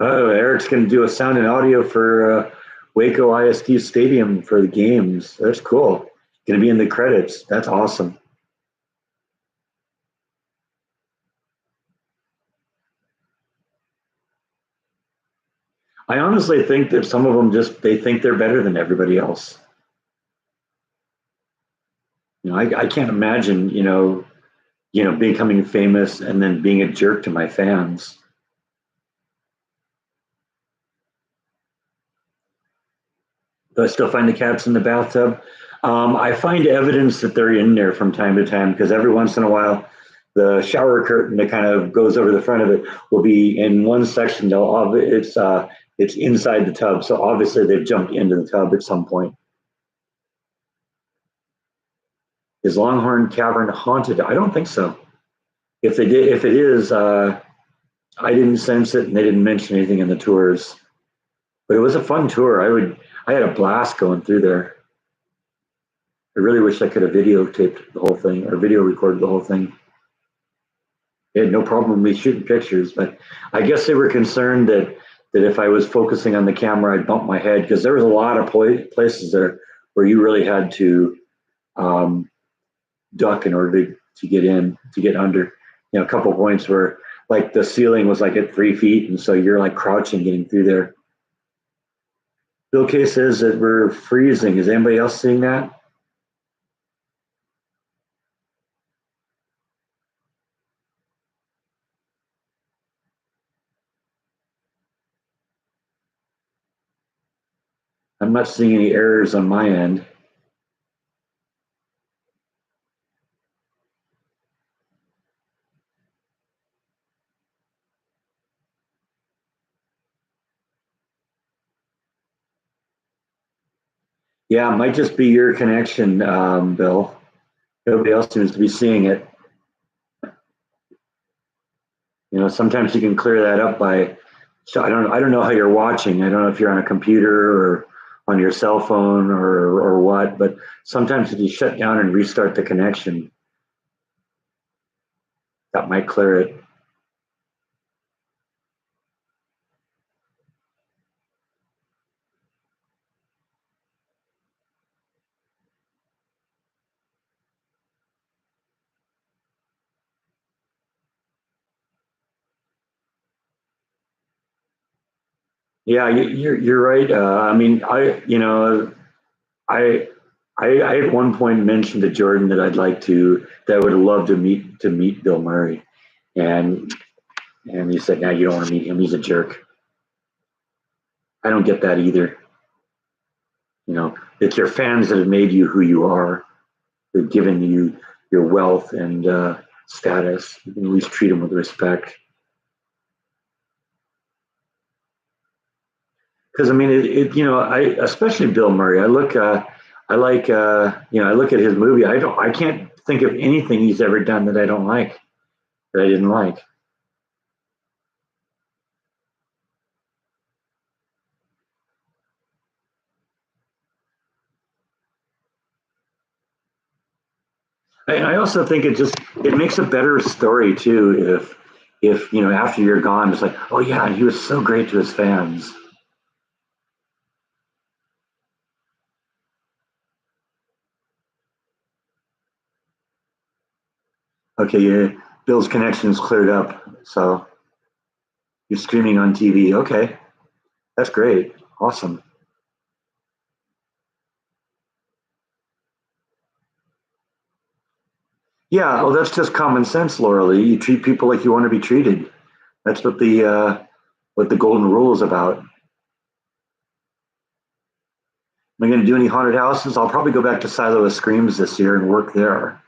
Oh, Eric's going to do a sound and audio for Waco ISD Stadium for the games. That's cool. Going to be in the credits. That's awesome. I honestly think that some of them just they think they're better than everybody else. You know, I can't imagine becoming famous and then being a jerk to my fans. Do I still find the cats in the bathtub? I find evidence that they're in there from time to time because every once in a while, the shower curtain that kind of goes over the front of it will be in one section. It's inside the tub, so obviously they've jumped into the tub at some point. Is Longhorn Cavern haunted? I don't think so. If it is, I didn't sense it, and they didn't mention anything in the tours. But it was a fun tour. I had a blast going through there. I really wish I could have videotaped the whole thing or video recorded the whole thing. They had no problem with me shooting pictures, but I guess they were concerned that if I was focusing on the camera, I'd bump my head because there was a lot of places there where you really had to um, duck in order to get under. You know, a couple points where like the ceiling was like at 3 feet, and so you're like crouching getting through there. Bill K says that we're freezing. Is anybody else seeing that? I'm not seeing any errors on my end. Yeah, it might just be your connection, Bill. Nobody else seems to be seeing it. You know, sometimes you can clear that up by. So I don't know how you're watching. I don't know if you're on a computer or on your cell phone or what, but sometimes if you shut down and restart the connection, that might clear it. Yeah, you're right. I mean, I I at one point mentioned to Jordan that that I would love to meet Bill Murray, and he said, "No, you don't want to meet him. He's a jerk." I don't get that either. It's your fans that have made you who you are. They've given you your wealth and status. You can at least treat them with respect. Because I mean, I especially Bill Murray. I look at his movie. I can't think of anything he's ever done that I don't like, that I didn't like. And I also think it makes a better story too if after you're gone, it's like, oh yeah, he was so great to his fans. Okay, yeah, Bill's connection's cleared up, so you're streaming on TV. Okay, that's great, awesome. Yeah, well, that's just common sense, Laura Lee. You treat people like you want to be treated. That's what the golden rule is about. Am I going to do any haunted houses? I'll probably go back to Silo of Screams this year and work there.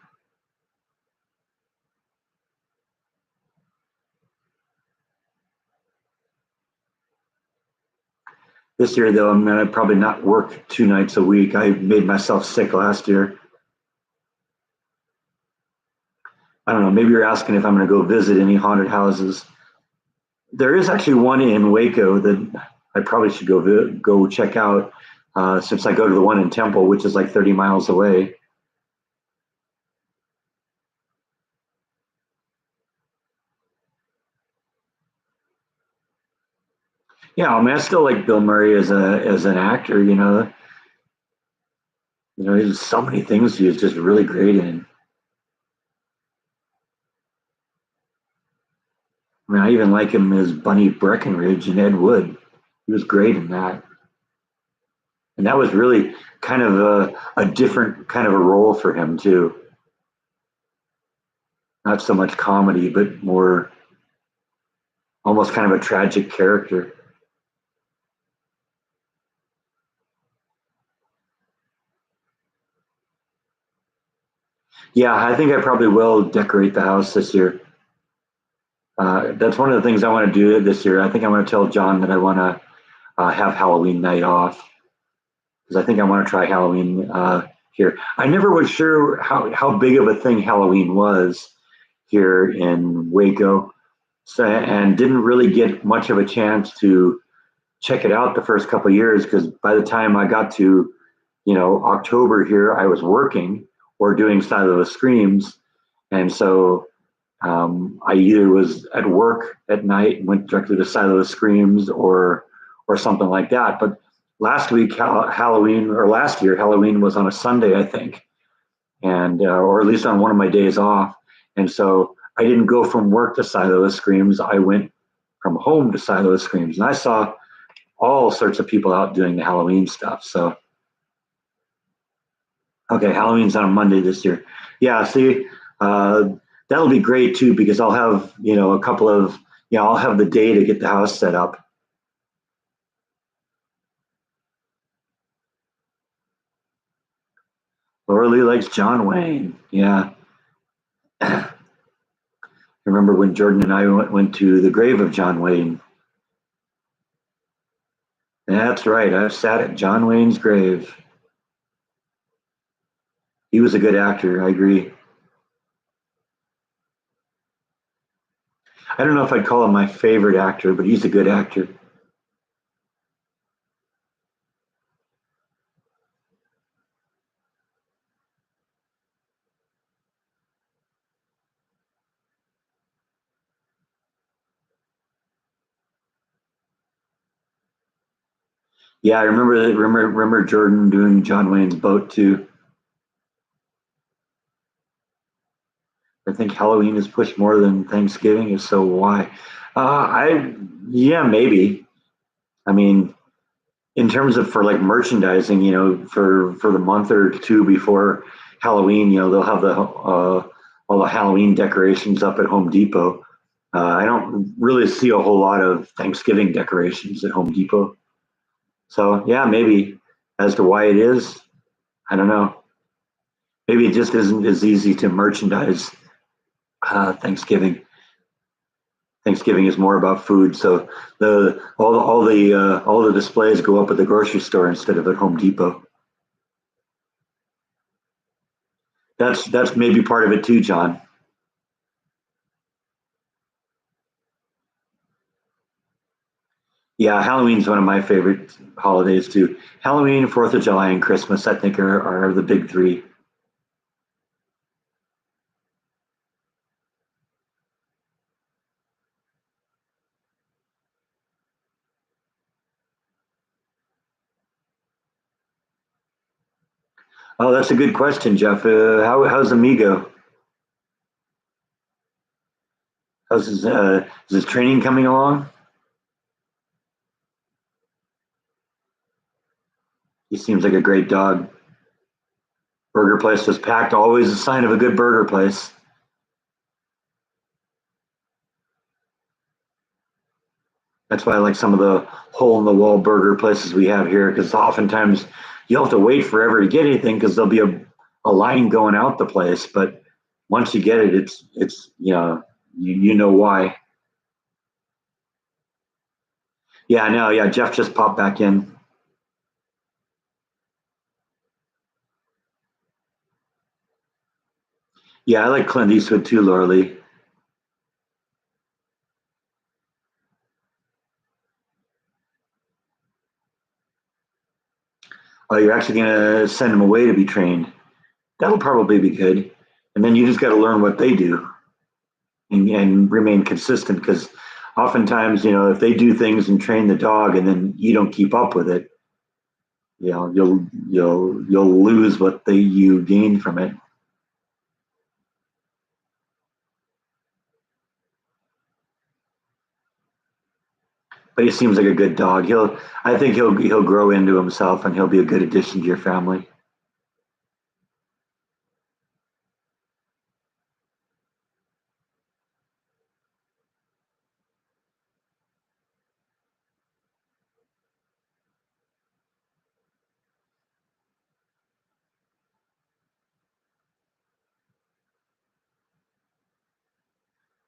This year, though, I'm going to probably not work 2 nights a week. I made myself sick last year. I don't know. Maybe you're asking if I'm going to go visit any haunted houses. There is actually one in Waco that I probably should go check out since I go to the one in Temple, which is like 30 miles away. Yeah, I mean, I still like Bill Murray as an actor. There's so many things he was just really great in. I mean, I even like him as Bunny Breckenridge in Ed Wood. He was great in that, and that was really kind of a different kind of a role for him too. Not so much comedy, but more almost kind of a tragic character. Yeah, I think I probably will decorate the house this year. That's one of the things I want to do this year. I think I want to tell John that I want to have Halloween night off because I think I want to try Halloween here. I never was sure how big of a thing Halloween was here in Waco, so, and didn't really get much of a chance to check it out the first couple of years because by the time I got to October here, I was working or doing Silo of Screams, and so I either was at work at night and went directly to Silo of Screams or something like that. But last week Halloween or last year Halloween was on a Sunday, I think, and or at least on one of my days off, and so I didn't go from work to Silo of Screams. I went from home to Silo of Screams, and I saw all sorts of people out doing the Halloween stuff. So okay, Halloween's on a Monday this year. Yeah, see, uh, that'll be great too because I'll have a couple of I'll have the day to get the house set up. Laura Lee likes John Wayne. Yeah, I remember when Jordan and I went to the grave of John Wayne. That's right. I sat at John Wayne's grave. He was a good actor. I agree. I don't know if I'd call him my favorite actor, but he's a good actor. Yeah, I remember Jordan doing John Wayne's boat too. I think Halloween is pushed more than Thanksgiving, so why? I Yeah, maybe. I mean, in terms of for like merchandising, for the month or two before Halloween, they'll have the all the Halloween decorations up at Home Depot. I don't really see a whole lot of Thanksgiving decorations at Home Depot. So yeah, maybe as to why it is, I don't know. Maybe it just isn't as easy to merchandise Thanksgiving. Thanksgiving is more about food, so all the displays go up at the grocery store instead of at Home Depot. That's maybe part of it too, John. Yeah, Halloween's one of my favorite holidays too. Halloween, Fourth of July, and Christmas, I think, are the big three. Oh, that's a good question, Jeff. How's Amigo? Is his training coming along? He seems like a great dog. Burger place was packed. Always a sign of a good burger place. That's why I like some of the hole in the wall burger places we have here, because oftentimes you'll have to wait forever to get anything because there'll be a line going out the place. But once you get it, it's you know why. Yeah, I know. Yeah, Jeff just popped back in. Yeah, I like Clint Eastwood too, Laura Lee. Oh, you're actually gonna send him away to be trained. That'll probably be good. And then you just got to learn what they do and remain consistent because oftentimes, if they do things and train the dog and then you don't keep up with it, you'll lose what they you gained from it. But he seems like a good dog. I think he'll grow into himself and he'll be a good addition to your family.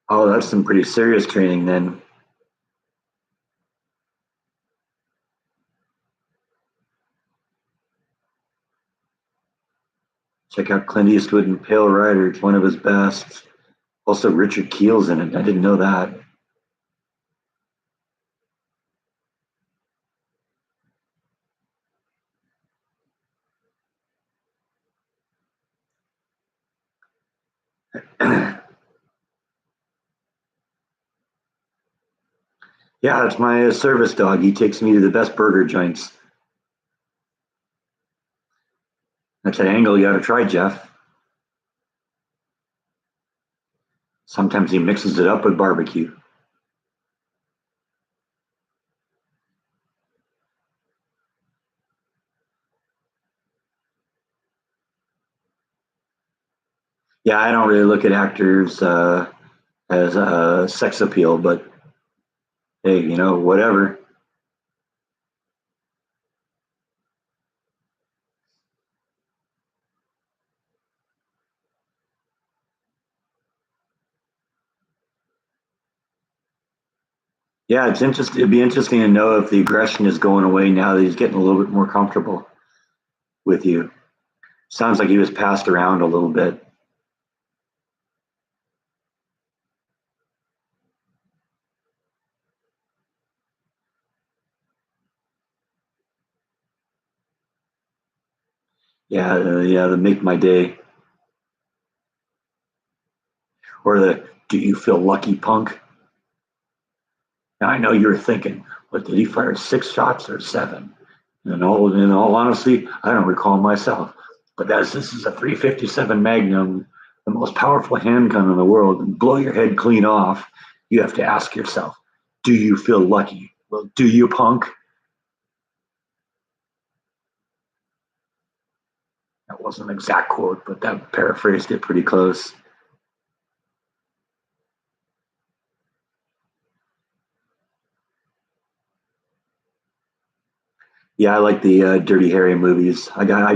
Oh, that's some pretty serious training then. Check out Clint Eastwood and Pale Rider. It's one of his best. Also, Richard Keel's in it. I didn't know that. Yeah, it's my service dog. He takes me to the best burger joints. That's an angle you got to try, Jeff. Sometimes he mixes it up with barbecue. Yeah, I don't really look at actors as sex appeal, but hey, whatever. Yeah, it's interesting. It'd be interesting to know if the aggression is going away now that he's getting a little bit more comfortable with you. Sounds like he was passed around a little bit. Yeah, yeah, the make my day, or the do you feel lucky, punk? Now I know you're thinking, what did he fire 6 shots or 7? In all honesty, I don't recall myself. But this is a 357 Magnum, the most powerful handgun in the world, and blow your head clean off. You have to ask yourself, do you feel lucky? Well, do you, punk? That wasn't an exact quote, but that paraphrased it pretty close. Yeah, I like the Dirty Harry movies. I got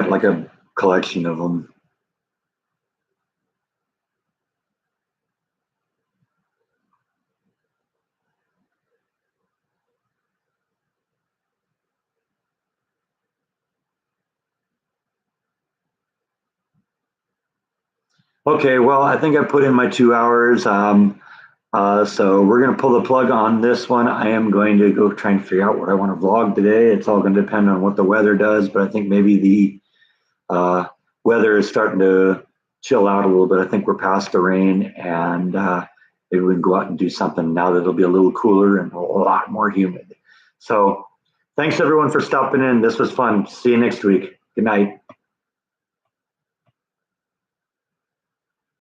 like a collection of them. Okay, well, I think I put in my 2 hours. So we're going to pull the plug on this one. I am going to go try and figure out what I want to vlog today. It's all going to depend on what the weather does, but I think maybe the weather is starting to chill out a little bit. I think we're past the rain, and maybe we can go out and do something now that it'll be a little cooler and a lot more humid. So thanks everyone for stopping in. This was fun. See you next week. Good night.